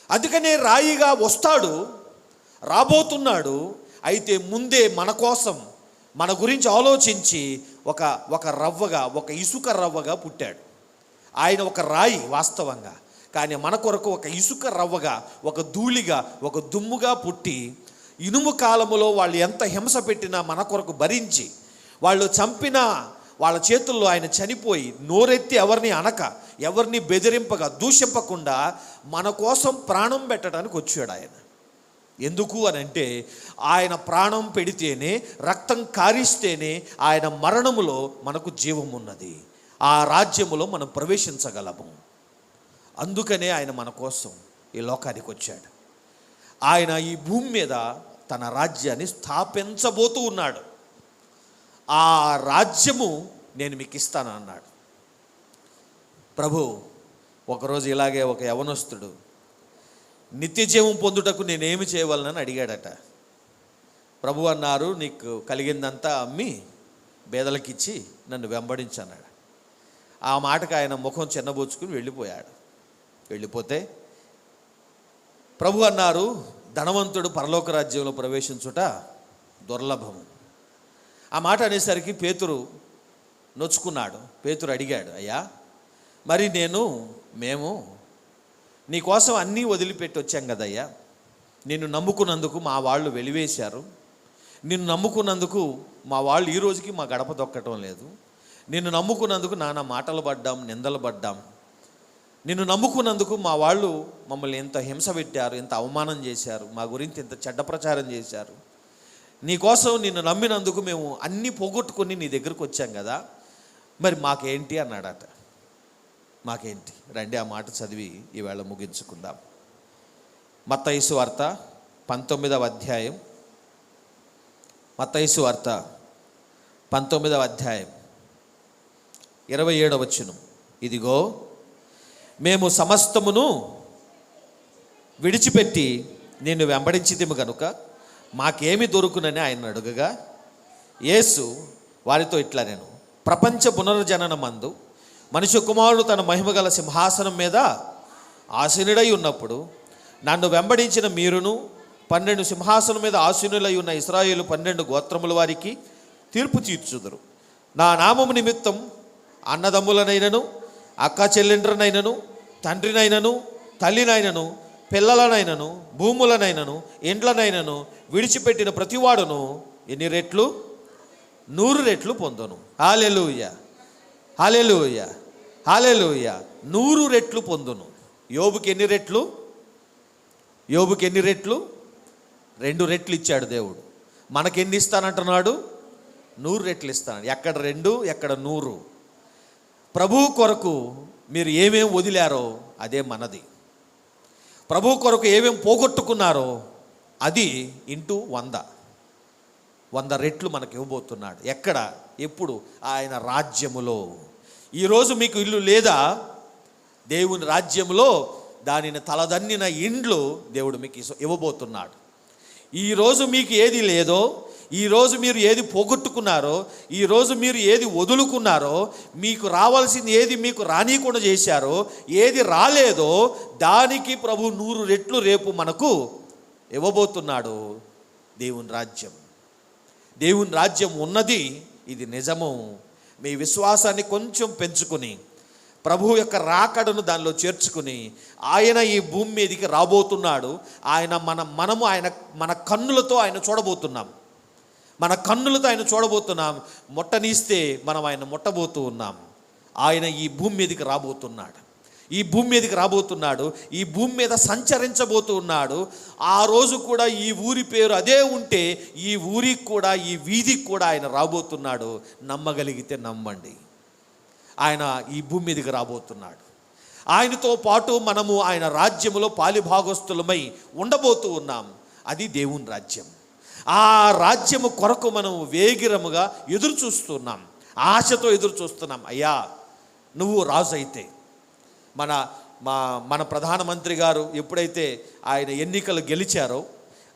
Speaker 1: అందుకనే రాయిగా వస్తాడు, రాబోతున్నాడు. అయితే ముందే మన కోసం, మన గురించి ఆలోచించి ఒక రవ్వగా, ఒక ఇసుక రవ్వగా పుట్టాడు. ఆయన ఒక రాయి వాస్తవంగా, కానీ మన కొరకు ఒక ఇసుక రవ్వగా, ఒక ధూళిగా, ఒక దుమ్ముగా పుట్టి, ఇనుము కాలములో వాళ్ళు ఎంత హింస పెట్టినా మన కొరకు భరించి, వాళ్ళు చంపినా వాళ్ళ చేతుల్లో ఆయన చనిపోయి, నోరెత్తి ఎవరిని అనక, ఎవరిని బెదిరింపగా, దూషింపకుండా మన కోసం ప్రాణం పెట్టడానికి వచ్చాడు ఆయన. ఎందుకు అని అంటే, ఆయన ప్రాణం పెడితేనే, రక్తం కారిస్తేనే ఆయన మరణములో మనకు జీవం ఉన్నది, ఆ రాజ్యములో మనం ప్రవేశించగలము. అందుకనే ఆయన మన కోసం ఈ లోకానికి వచ్చాడు. ఆయన ఈ భూమి మీద తన రాజ్యాన్ని స్థాపించబోతూ ఉన్నాడు. ఆ రాజ్యము నేను మీకు ఇస్తాను అన్నాడు ప్రభు. ఒకరోజు ఇలాగే ఒక యవనస్తుడు నిత్య జీవం పొందుటకు నేనేమి చేయవలనని అడిగాడట. ప్రభు అన్నారు, నీకు కలిగిందంతా అమ్మి బేదలకిచ్చి నన్ను వెంబడించన్నాడు. ఆ మాటకు ఆయన ముఖం చిన్నబోచుకుని వెళ్ళిపోయాడు. వెళ్ళిపోతే ప్రభు అన్నారు, ధనవంతుడు పరలోక రాజ్యంలో ప్రవేశించుట దుర్లభము. ఆ మాట అనేసరికి పేతురు నొచ్చుకున్నాడు. పేతురు అడిగాడు, అయ్యా మరి మేము నీకోసం అన్నీ వదిలిపెట్టి వచ్చాం కదయ్యా, నిన్ను నమ్ముకున్నందుకు మా వాళ్ళు వెలివేశారు, నిన్ను నమ్ముకున్నందుకు మా వాళ్ళు ఈ రోజుకి మా గడప దొక్కటం లేదు, నిన్ను నమ్ముకున్నందుకు నానా మాటలు పడ్డాం, నిందలు పడ్డాం, నిన్ను నమ్ముకున్నందుకు మా వాళ్ళు మమ్మల్ని ఎంత హింస పెట్టారు, ఎంత అవమానం చేశారు, మా గురించి ఎంత చెడ్డ ప్రచారం చేశారు, నీకోసం నిన్ను నమ్మినందుకు మేము అన్నీ పోగొట్టుకొని నీ దగ్గరకు వచ్చాం కదా, మరి మాకేంటి అన్నాడట. మాకేంటి? రండి ఆ మాట చదివి ఈవేళ ముగించుకుందాం. మత్తయి సువార్త 19వ అధ్యాయం, మత్తయి సువార్త 19వ అధ్యాయం 27వ వచనం. ఇదిగో మేము సమస్తమును విడిచిపెట్టి నిన్ను వెంబడించితిము గనుక మాకేమి దొరుకునని ఆయన అడుగగా, యేసు వారితో ఇట్లా, నేను ప్రపంచ పునర్జనన మందు మనుష్య కుమారుడు తన మహిమగల సింహాసనం మీద ఆసీనుడై ఉన్నప్పుడు నన్ను వెంబడించిన మీరును 12 సింహాసనం మీద ఆసీనులై ఉన్న ఇశ్రాయేలు 12 గోత్రముల వారికి తీర్పు తీర్చుదురు. నా నామము నిమిత్తం అన్నదమ్ములనైనను, అక్క చెల్లెండ్రనైనను, తండ్రినైనను, తల్లినైనను, పిల్లలనైనను, భూములనైనను, ఇండ్లనైనను విడిచిపెట్టిన ప్రతివాడును ఎన్ని రెట్లు 100 రెట్లు పొందును. హల్లెలూయా, హల్లెలూయా, హల్లెలూయా. 100 రెట్లు పొందును. యోబుకి ఎన్ని రెట్లు? యోబుకి ఎన్ని రెట్లు? 2 రెట్లు ఇచ్చాడు దేవుడు. మనకెన్ని ఇస్తానంటున్నాడు? 100 రెట్లు ఇస్తాను. ఎక్కడ 2, ఎక్కడ 100? ప్రభువు కొరకు మీరు ఏమేం వదిలారో అదే మనది. ప్రభువు కొరకు ఏమేం పోగొట్టుకున్నారో అది ఇంటూ 100 రెట్లు మనకు ఇవ్వబోతున్నాడు. ఎక్కడ? ఎప్పుడు? ఆయన రాజ్యములో. ఈరోజు మీకు ఇల్లు లేదా? దేవుని రాజ్యములో దానిని తలదన్నిన ఇండ్లు దేవుడు మీకు ఇవ్వబోతున్నాడు. ఈరోజు మీకు ఏది లేదో, ఈరోజు మీరు ఏది పోగొట్టుకున్నారో, ఈరోజు మీరు ఏది వదులుకున్నారో, మీకు రావాల్సింది ఏది మీకు రానీయకుండా చేశారో, ఏది రాలేదో దానికి ప్రభు 100 రెట్లు రేపు మనకు ఇవ్వబోతున్నాడు. దేవుని రాజ్యం, దేవుని రాజ్యం ఉన్నది, ఇది నిజము. మీ విశ్వాసాన్ని కొంచెం పెంచుకుని ప్రభు యొక్క రాకడను దానిలో చేర్చుకుని ఆయన ఈ భూమి మీదకి రాబోతున్నాడు. మనము మన కన్నులతో ఆయన చూడబోతున్నాం. మన కన్నులతో ఆయన చూడబోతున్నాం. ముట్టనిస్తే మనం ఆయన ముట్టబోతూ ఉన్నాం. ఆయన ఈ భూమి మీదకి రాబోతున్నాడు. ఈ భూమి మీదకి రాబోతున్నాడు. ఈ భూమి మీద సంచరించబోతూ ఉన్నాడు. ఆ రోజు కూడా ఈ ఊరి పేరు అదే ఉంటే ఈ ఊరికి కూడా, ఈ వీధికి కూడా ఆయన రాబోతున్నాడు. నమ్మగలిగితే నమ్మండి. ఆయన ఈ భూమి మీదకి రాబోతున్నాడు. ఆయనతో పాటు మనము ఆయన రాజ్యములో పాలిభాగస్తులమై ఉండబోతూ ఉన్నాం. అది దేవుని రాజ్యం. ఆ రాజ్యము కొరకు మనం వేగిరముగా ఎదురు చూస్తున్నాం, ఆశతో ఎదురు చూస్తున్నాం. అయ్యా నువ్వు రాజు అయితే, మన ప్రధానమంత్రి గారు ఎప్పుడైతే ఆయన ఎన్నికలు గెలిచారో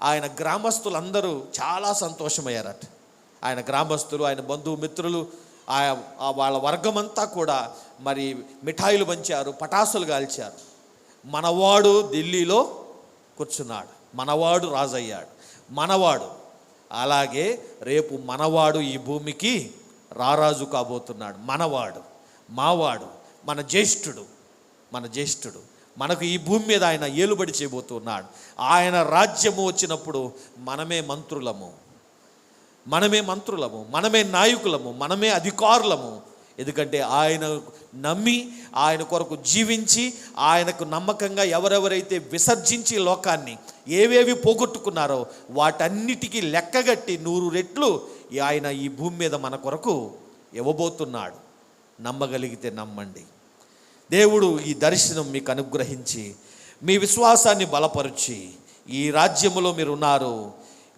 Speaker 1: ఆయన గ్రామస్తులందరూ చాలా సంతోషమయ్యారట. ఆయన గ్రామస్తులు, ఆయన బంధుమిత్రులు, వాళ్ళ వర్గమంతా కూడా మరి మిఠాయిలు పంచారు, పటాసులు కాల్చారు. మనవాడు ఢిల్లీలో కూర్చున్నాడు, మనవాడు రాజయ్యాడు, మనవాడు. అలాగే రేపు మనవాడు ఈ భూమికి రారాజు కాబోతున్నాడు. మనవాడు, మావాడు, మన జ్యేష్ఠుడు మనకు ఈ భూమి మీద ఆయన ఏలుబడి చేయబోతున్నాడు. ఆయన రాజ్యము వచ్చినప్పుడు మనమే మంత్రులము, మనమే నాయకులము, మనమే అధికారులము. ఎందుకంటే ఆయన నమ్మి ఆయన కొరకు జీవించి ఆయనకు నమ్మకంగా ఎవరెవరైతే విసర్జించి లోకాన్ని ఏవేవి పోగొట్టుకున్నారో వాటన్నిటికీ లెక్కగట్టి 100 రెట్లు ఆయన ఈ భూమి మీద మన కొరకు ఇవ్వబోతున్నాడు. నమ్మగలిగితే నమ్మండి. దేవుడు ఈ దర్శనం మీకు అనుగ్రహించి మీ విశ్వాసాన్ని బలపరిచి ఈ రాజ్యములో మీరు ఉన్నారు.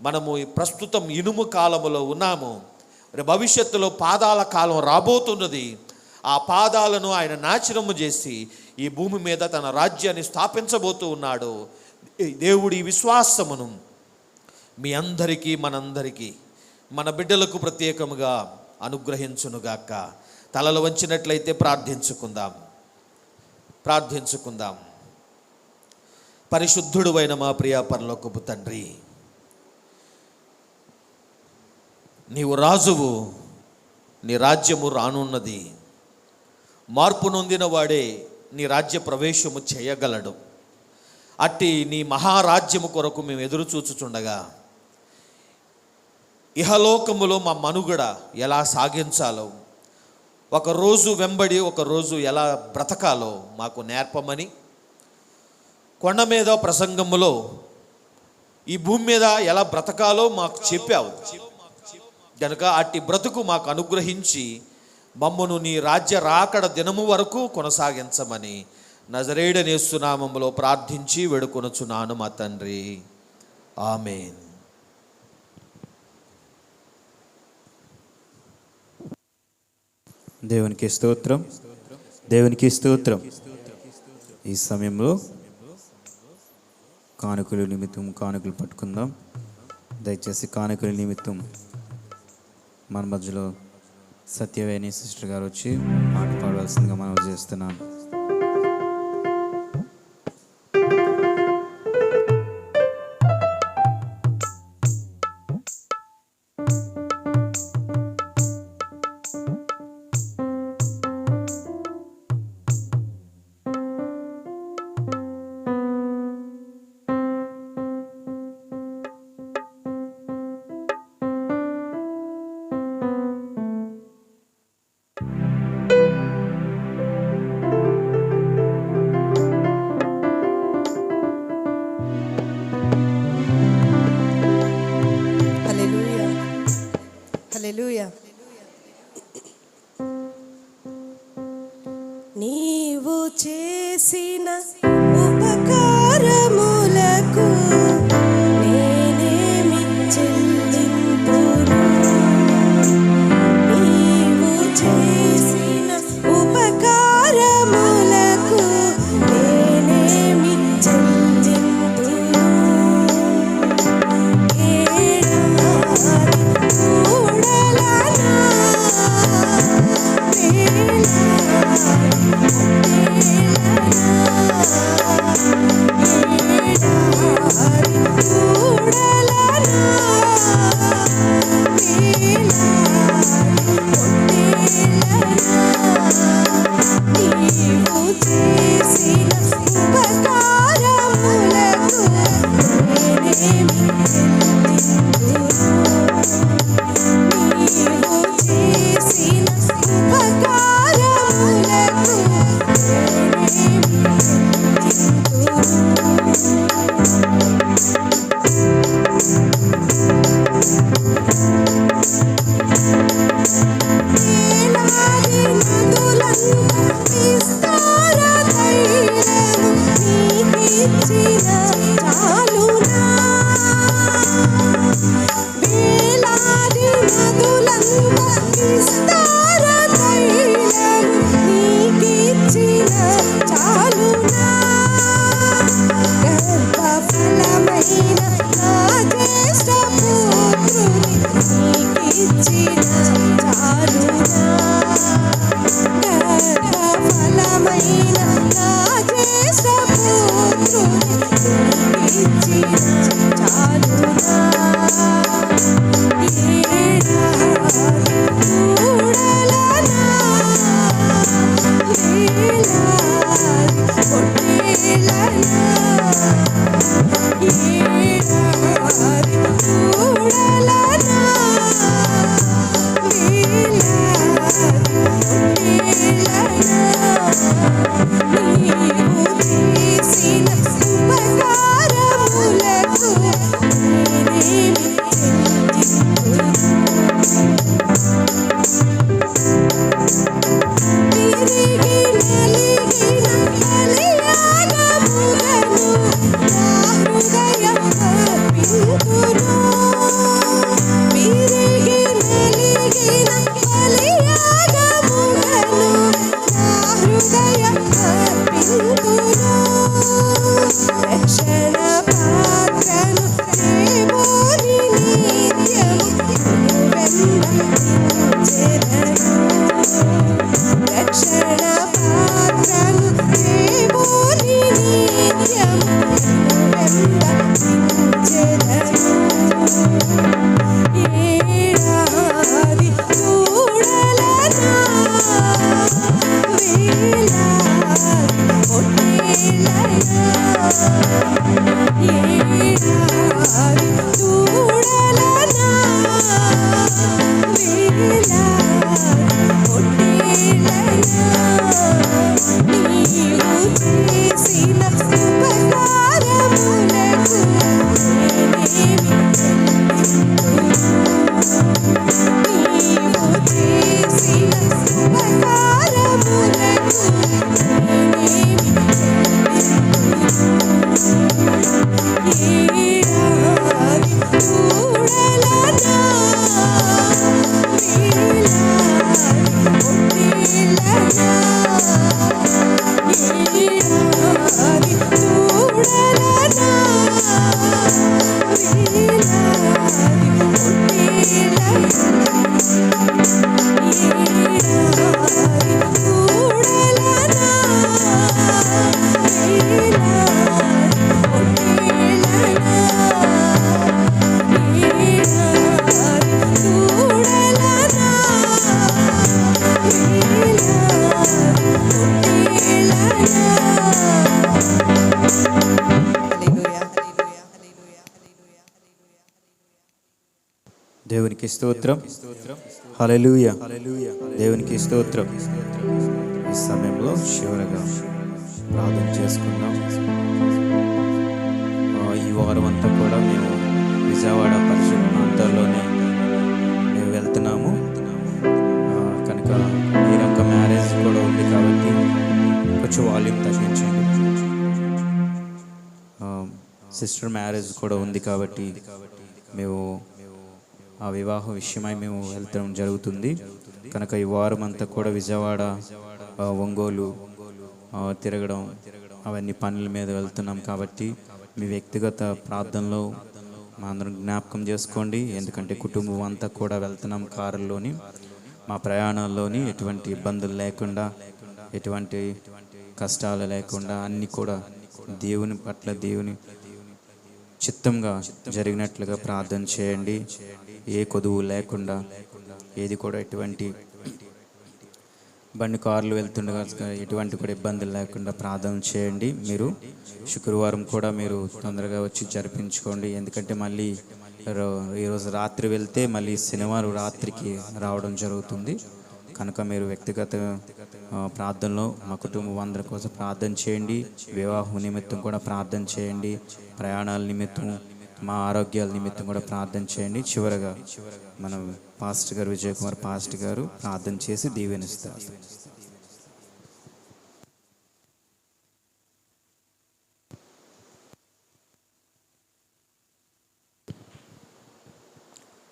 Speaker 1: మనము ప్రస్తుతం ఇనుము కాలములో ఉన్నాము. భవిష్యత్తులో పాదాల కాలం రాబోతున్నది. ఆ పాదాలను ఆయన నాశనము చేసి ఈ భూమి మీద తన రాజ్యాన్ని స్థాపించబోతూ ఉన్నాడు. దేవుడి విశ్వాసమును మీ అందరికీ, మనందరికీ, మన బిడ్డలకు ప్రత్యేకముగా అనుగ్రహించునుగాక. తలలు వంచినట్లయితే ప్రార్థించుకుందాం. పరిశుద్ధుడు అయిన మా ప్రియ పరలోకపు తండ్రి, నీవు రాజువు, నీ రాజ్యము రానున్నది. మార్పు నొందిన వాడే నీ రాజ్య ప్రవేశము చేయగలడు. అట్టి నీ మహారాజ్యము కొరకు మేము ఎదురు చూచుచుండగా ఇహలోకములో మా మనుగడ ఎలా సాగించాలో, ఒకరోజు వెంబడి ఒకరోజు ఎలా బ్రతకాలో మాకు నేర్పమని కొండ మీద ప్రసంగములో ఈ భూమి మీద ఎలా బ్రతకాలో మాకు చెప్పావు. కనుక అట్టి బ్రతుకు మాకు అనుగ్రహించి మమ్మను నీ రాజ్య రాకడ దినము వరకు కొనసాగించమని నజరేయుడైన యేసు నామములో ప్రార్థించి వేడుకొనుచున్నాను మా తండ్రి. ఆమేన్.
Speaker 2: దేవునికి స్తోత్రం. ఈ సమయంలో కానుకల నిమిత్తం కానుకలు పట్టుకుందాం. దయచేసి కానుకల నిమిత్తం మన మధ్యలో సత్యవేణి సిస్టర్ గారు వచ్చి పాట పాడవలసిందిగా మనం చేస్తున్నాం. దేవునికి స్తోత్రం. హల్లెలూయా. దేవునికి స్తోత్రం. ఈ సమయంలో చివరగా ప్రార్థన చేసుకుందాం. ఈ వారం అంతా కూడా మేము విజయవాడ పరిసర ప్రాంతాల్లోనే మేము వెళ్తున్నాము కనుక ఈ రకం మ్యారేజ్ కూడా ఉంది కాబట్టి కొంచెం వాల్యూమ్ తగ్గించండి. సిస్టర్ మ్యారేజ్ కూడా ఉంది కాబట్టి మేము ఆ వివాహ విషయమై మేము వెళ్తడం జరుగుతుంది కనుక ఈ వారం అంతా కూడా విజయవాడ, ఒంగోలు తిరగడం అవన్నీ పనుల మీద వెళ్తున్నాం కాబట్టి మీ వ్యక్తిగత ప్రార్థనలో మా అందరం జ్ఞాపకం చేసుకోండి. ఎందుకంటే కుటుంబం అంతా కూడా వెళ్తున్నాం కారుల్లోని. మా ప్రయాణాల్లోని ఎటువంటి ఇబ్బందులు లేకుండా, ఎటువంటి కష్టాలు లేకుండా అన్నీ కూడా దేవుని పట్ల దేవుని చిత్తంగా జరిగినట్లుగా ప్రార్థన చేయండి. ఏ కొదువు లేకుండా, ఏది కూడా ఎటువంటి బండి కార్లు వెళ్తుండగా ఎటువంటి కూడా ఇబ్బందులు లేకుండా ప్రార్థన చేయండి. మీరు శుక్రవారం కూడా మీరు తొందరగా వచ్చి జరిపించుకోండి. ఎందుకంటే మళ్ళీ ఈరోజు రాత్రి వెళ్తే మళ్ళీ శనివారం రాత్రికి రావడం జరుగుతుంది కనుక మీరు వ్యక్తిగత ప్రార్థనలో మా కుటుంబం అందరి కోసం ప్రార్థన చేయండి. వివాహం నిమిత్తం కూడా ప్రార్థన చేయండి. ప్రయాణాల నిమిత్తం, మా ఆరోగ్యాల నిమిత్తం కూడా ప్రార్థన చేయండి. చివరగా మనం పాస్టర్ గారు, విజయ్ కుమార్ పాస్టర్ గారు ప్రార్థన చేసి దీవెనిస్తారు.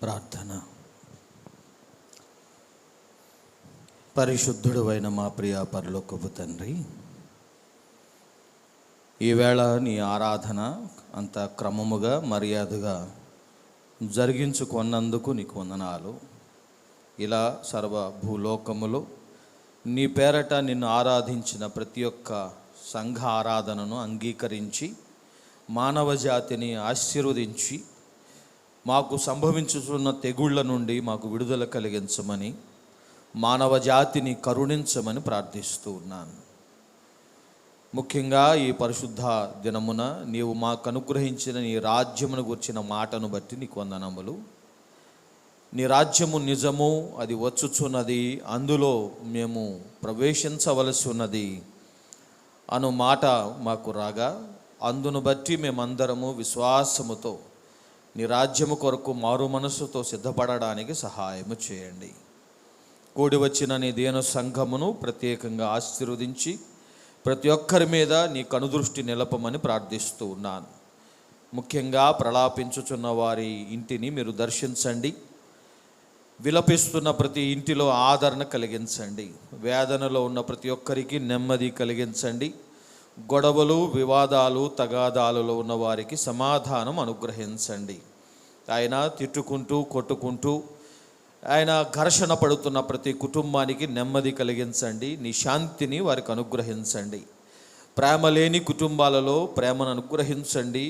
Speaker 1: ప్రార్థన. పరిశుద్ధుడు అయిన మా ప్రియ పరలోకపు తండ్రి, ఈవేళ నీ ఆరాధన అంత క్రమముగా మర్యాదగా జరిగించుకున్నందుకు నీకు వందనాలు. ఇలా సర్వ భూలోకములు నీ పేరట నిన్ను ఆరాధించిన ప్రతి ఒక్క సంఘ ఆరాధనను అంగీకరించి మానవ జాతిని ఆశీర్వదించి మాకు సంభవించుతున్న తెగుళ్ల నుండి మాకు విడుదల కలిగించమని, మానవ జాతిని కరుణించమని ప్రార్థిస్తూ ఉన్నాను. ముఖ్యంగా ఈ పరిశుద్ధ దినమున నీవు మాకు అనుగ్రహించిన నీ రాజ్యమును గుర్చిన మాటను బట్టి నీకు వందనములు. నీ రాజ్యము నిజము, అది వచ్చుచున్నది, అందులో మేము ప్రవేశించవలసి ఉన్నది అను మాట మాకు రాగా, అందును బట్టి మేమందరము విశ్వాసముతో నీ రాజ్యము కొరకు మారు మనస్సుతో సిద్ధపడడానికి సహాయము చేయండి. కూడి వచ్చిన నీ దేన సంఘమును ప్రత్యేకంగా ఆశీర్వదించి ప్రతి ఒక్కరి మీద నీ కనుదృష్టి నిలపమని ప్రార్థిస్తూ ఉన్నాను. ముఖ్యంగా ప్రలాపించుచున్న వారి ఇంటిని మీరు దర్శించండి. విలపిస్తున్న ప్రతి ఇంటిలో ఆదరణ కలిగించండి. వేదనలో ఉన్న ప్రతి ఒక్కరికి నెమ్మది కలిగించండి. గొడవలు, వివాదాలు, తగాదాలలో ఉన్న వారికి సమాధానం అనుగ్రహించండి. ఆయన తిట్టుకుంటూ కొట్టుకుంటూ ఆయన ఘర్షణ పడుతున్న ప్రతి కుటుంబానికి నెమ్మది కలిగించండి. నీ శాంతిని వారికి అనుగ్రహించండి. ప్రేమ లేని కుటుంబాలలో ప్రేమను అనుగ్రహించండి.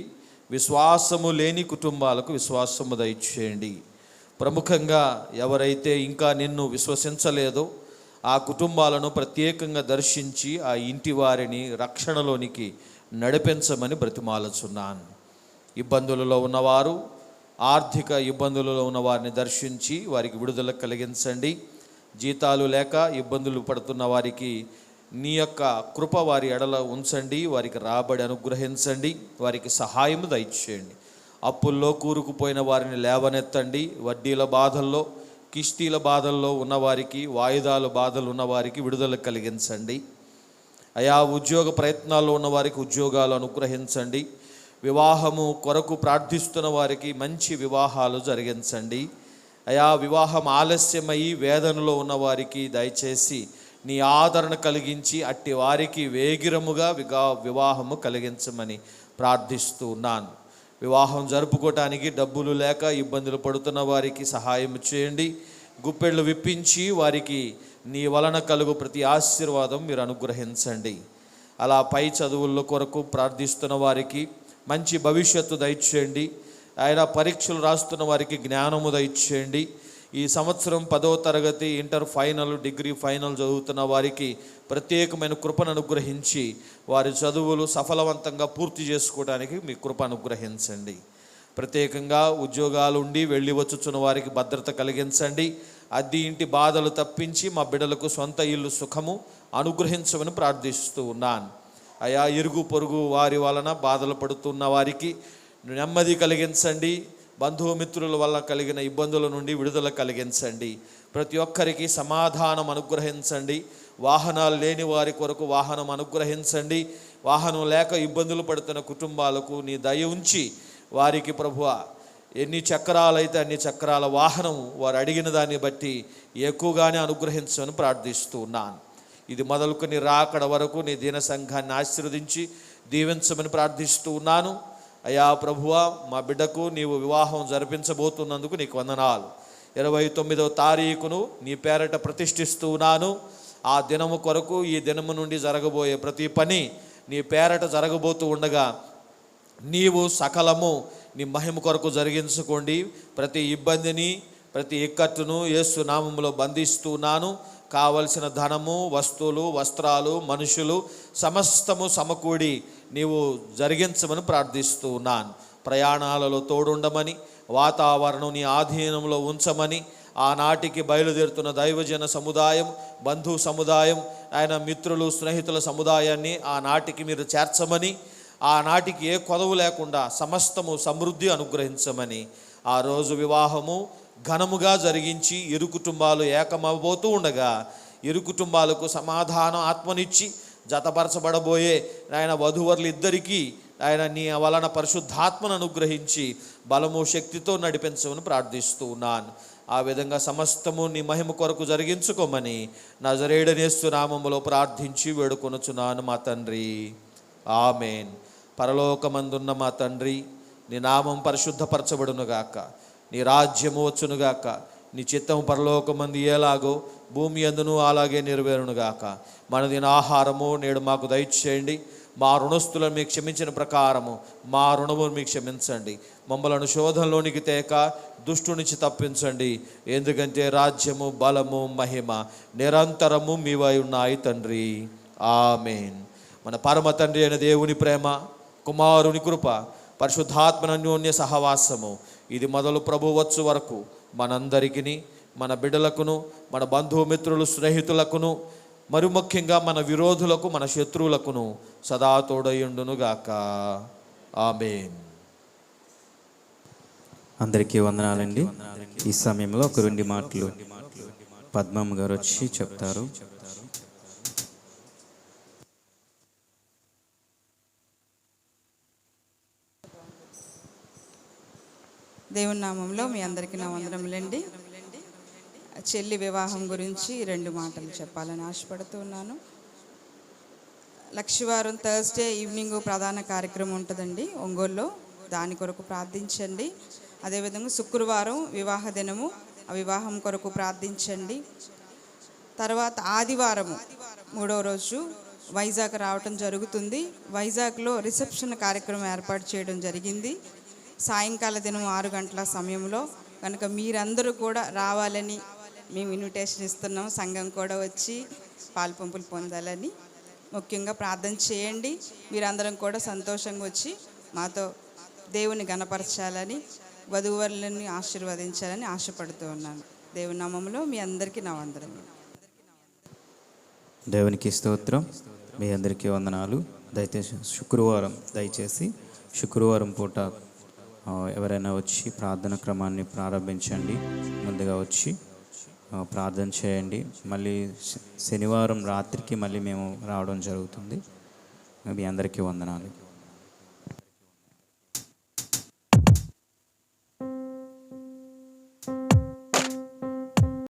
Speaker 1: విశ్వాసము లేని కుటుంబాలకు విశ్వాసము దయచేయండి. ప్రముఖంగా ఎవరైతే ఇంకా నిన్ను విశ్వసించలేదో ఆ కుటుంబాలను ప్రత్యేకంగా దర్శించి ఆ ఇంటి వారిని రక్షణలోనికి నడిపించమని బ్రతిమాలుచున్నాను. ఇబ్బందులలో ఉన్నవారు, ఆర్థిక ఇబ్బందులలో ఉన్న వారిని దర్శించి వారికి విడుదల కలిగించండి. జీతాలు లేక ఇబ్బందులు పడుతున్న వారికి నీ యొక్క కృప వారి ఎడల ఉంచండి. వారికి రాబడి అనుగ్రహించండి. వారికి సహాయం దయచేయండి. అప్పుల్లో కూరుకుపోయిన వారిని లేవనెత్తండి. వడ్డీల బాధల్లో, కిస్తీల బాధల్లో ఉన్నవారికి, వాయిదాల బాధలు ఉన్నవారికి విడుదల కలిగించండి. అయా ఉద్యోగ ప్రయత్నాల్లో ఉన్నవారికి ఉద్యోగాలు అనుగ్రహించండి. వివాహము కొరకు ప్రార్థిస్తున్న వారికి మంచి వివాహాలు జరిగించండి. అయా వివాహం ఆలస్యమై వేదనలో ఉన్నవారికి దయచేసి నీ ఆదరణ కలిగించి అట్టి వారికి వేగిరముగా వివాహము కలిగించమని ప్రార్థిస్తూ ఉన్నాను. వివాహం జరుపుకోవటానికి డబ్బులు లేక ఇబ్బందులు పడుతున్న వారికి సహాయం చేయండి. గుప్పెళ్ళు విప్పించి వారికి నీ వలన కలుగు ప్రతి ఆశీర్వాదం మీరు అనుగ్రహించండి. అలా పై చదువుల కొరకు ప్రార్థిస్తున్న వారికి మంచి భవిష్యత్తు దయచేయండి. ఆయన పరీక్షలు రాస్తున్న వారికి జ్ఞానము దయచేయండి. ఈ సంవత్సరం 10వ తరగతి, ఇంటర్ ఫైనల్, డిగ్రీ ఫైనల్ చదువుతున్న వారికి ప్రత్యేకమైన కృపను అనుగ్రహించి వారి చదువులు సఫలవంతంగా పూర్తి చేసుకోవడానికి మీ కృప అనుగ్రహించండి. ప్రత్యేకంగా ఉద్యోగాలు ఉండి వెళ్ళి వచ్చుచున్న వారికి భద్రత కలిగించండి. అద్దె ఇంటి బాధలు తప్పించి మా బిడ్డలకు సొంత ఇల్లు సుఖము అనుగ్రహించమని ప్రార్థిస్తూ ఉన్నాను. అయా, ఇరుగు పొరుగు వారి వలన బాధలు పడుతున్న వారికి నెమ్మది కలిగించండి. బంధుమిత్రుల వల్ల కలిగిన ఇబ్బందుల నుండి విడుదల కలిగించండి. ప్రతి ఒక్కరికి సమాధానం అనుగ్రహించండి. వాహనాలు లేని వారి కొరకు వాహనం అనుగ్రహించండి. వాహనం లేక ఇబ్బందులు పడుతున్న కుటుంబాలకు నీ దయ ఉంచి వారికి ప్రభువా ఎన్ని చక్రాలైతే అన్ని చక్రాల వాహనం వారు అడిగిన దాన్ని బట్టి ఎక్కువగానే అనుగ్రహించమని ప్రార్థిస్తూ ఉన్నాను. ఇది మొదలుకొని రాకడ వరకు నీ దీన సంఘాన్ని ఆశీర్వదించి దీవించమని ప్రార్థిస్తూ ఉన్నాను. అయా ప్రభువా, మా బిడ్డకు నీవు వివాహం జరిపించబోతున్నందుకు నీకు వందనాలు. 29వ తారీఖును నీ పేరట ప్రతిష్ఠిస్తూ ఉన్నాను. ఆ దినము కొరకు ఈ దినము నుండి జరగబోయే ప్రతి పని నీ పేరట జరగబోతూ ఉండగా నీవు సకలము నీ మహిమ కొరకు జరిగించుకోండి. ప్రతి ఇబ్బందిని ప్రతి ఇక్కట్టును యేసు నామములో బంధిస్తున్నాను. కావలసిన ధనము, వస్తువులు, వస్త్రాలు, మనుషులు సమస్తము సమకూడి నీవు జరిగించమని ప్రార్థిస్తూ ఉన్నాను. ప్రయాణాలలో తోడుండమని, వాతావరణం నీ ఆధీనంలో ఉంచమని, ఆనాటికి బయలుదేరుతున్న దైవజన సముదాయం, బంధు సముదాయం, ఆయన మిత్రులు స్నేహితుల సముదాయాన్ని ఆనాటికి మీరు చేర్చమని, ఆనాటికి ఏ కొదవు లేకుండా సమస్తము సమృద్ధి అనుగ్రహించమని, ఆ రోజు వివాహము ఘనముగా జరిగించి ఇరు కుటుంబాలు ఏకమవబోతూ ఉండగా ఇరు కుటుంబాలకు సమాధానం ఆత్మనిచ్చి జతపరచబడబోయే ఆయన వధూవరులు ఇద్దరికీ ఆయన నీ వలన పరిశుద్ధాత్మను అనుగ్రహించి బలము శక్తితో నడిపించమని ప్రార్థిస్తూ ఉన్నాను. ఆ విధంగా సమస్తము నీ మహిమ కొరకు జరిగించుకోమని నజరేయుడైన యేసు నామములో ప్రార్థించి వేడుకొనుచున్నాను మా తండ్రి, ఆమేన్. పరలోకమందున్న మా తండ్రి, నీ నామం పరిశుద్ధపరచబడునుగాక, నీ రాజ్యము వచ్చునుగాక, నీ చిత్తము పరలోకమందు ఎలాగో భూమి అందును అలాగే నెరవేరునుగాక. మనదిన ఆహారము నేడు మాకు దయచేయండి. మా రుణస్తులను మీకు క్షమించిన ప్రకారము మా రుణము మీకు క్షమించండి. మమ్మలను శోధనలోనికి తేక దుష్టు నుంచి తప్పించండి. ఎందుకంటే రాజ్యము, బలము, మహిమ నిరంతరము మీవై ఉన్నాయి తండ్రి, ఆమేన్. మన పరమ తండ్రి అయిన దేవుని ప్రేమ, కుమారుని కృప, పరిశుద్ధాత్మ అన్యోన్య సహవాసము ఇది మొదలు ప్రభు వచ్చు వరకు మనందరికీ, మన బిడ్డలకును, మన బంధుమిత్రులు స్నేహితులకును, మరి ముఖ్యంగా మన విరోధులకు, మన శత్రువులకును సదా తోడయుండునుగాక, ఆమేన్.
Speaker 2: అందరికీ వందనాలండి. ఈ సమయంలో ఒక 2 మాటలు పద్మమ్మ గారు వచ్చి చెప్తారు.
Speaker 3: దేవుని నామంలో మీ అందరికీ నా వందనములండి. చెల్లి వివాహం గురించి 2 మాటలు చెప్పాలని ఆశపడుతున్నాను. లక్షవారం థర్స్డే ఈవినింగ్ ప్రధాన కార్యక్రమం ఉంటుందండి ఒంగోలులో, దాని కొరకు ప్రార్థించండి. అదేవిధంగా శుక్రవారం వివాహ దినము, ఆ వివాహం కొరకు ప్రార్థించండి. తర్వాత ఆదివారము 3వ రోజు వైజాగ్ రావటం జరుగుతుంది. వైజాగ్లో రిసెప్షన్ కార్యక్రమం ఏర్పాటు చేయడం జరిగింది. సాయంకాల దినం 6 గంటల సమయంలో కనుక మీరందరూ కూడా రావాలని మేము ఇన్విటేషన్ ఇస్తున్నాం. సంఘం కూడా వచ్చి పాలుపంపులు పొందాలని ముఖ్యంగా ప్రార్థన చేయండి. మీరందరం కూడా సంతోషంగా వచ్చి మాతో దేవుని గణపరచాలని, వధూవరులని ఆశీర్వదించాలని ఆశపడుతూ ఉన్నాను. దేవుని నామములో మీ అందరికీ నా వందనములు.
Speaker 2: దేవునికి స్తోత్రం. మీ అందరికీ వందనాలు. దయచేసి శుక్రవారం పూట ఎవరైనా వచ్చి ప్రార్థన క్రమాన్ని ప్రారంభించండి. ముందుగా వచ్చి ప్రార్థన చేయండి. మళ్ళీ శనివారం రాత్రికి మళ్ళీ మేము రావడం జరుగుతుంది. మీ అందరికీ వందనాలు.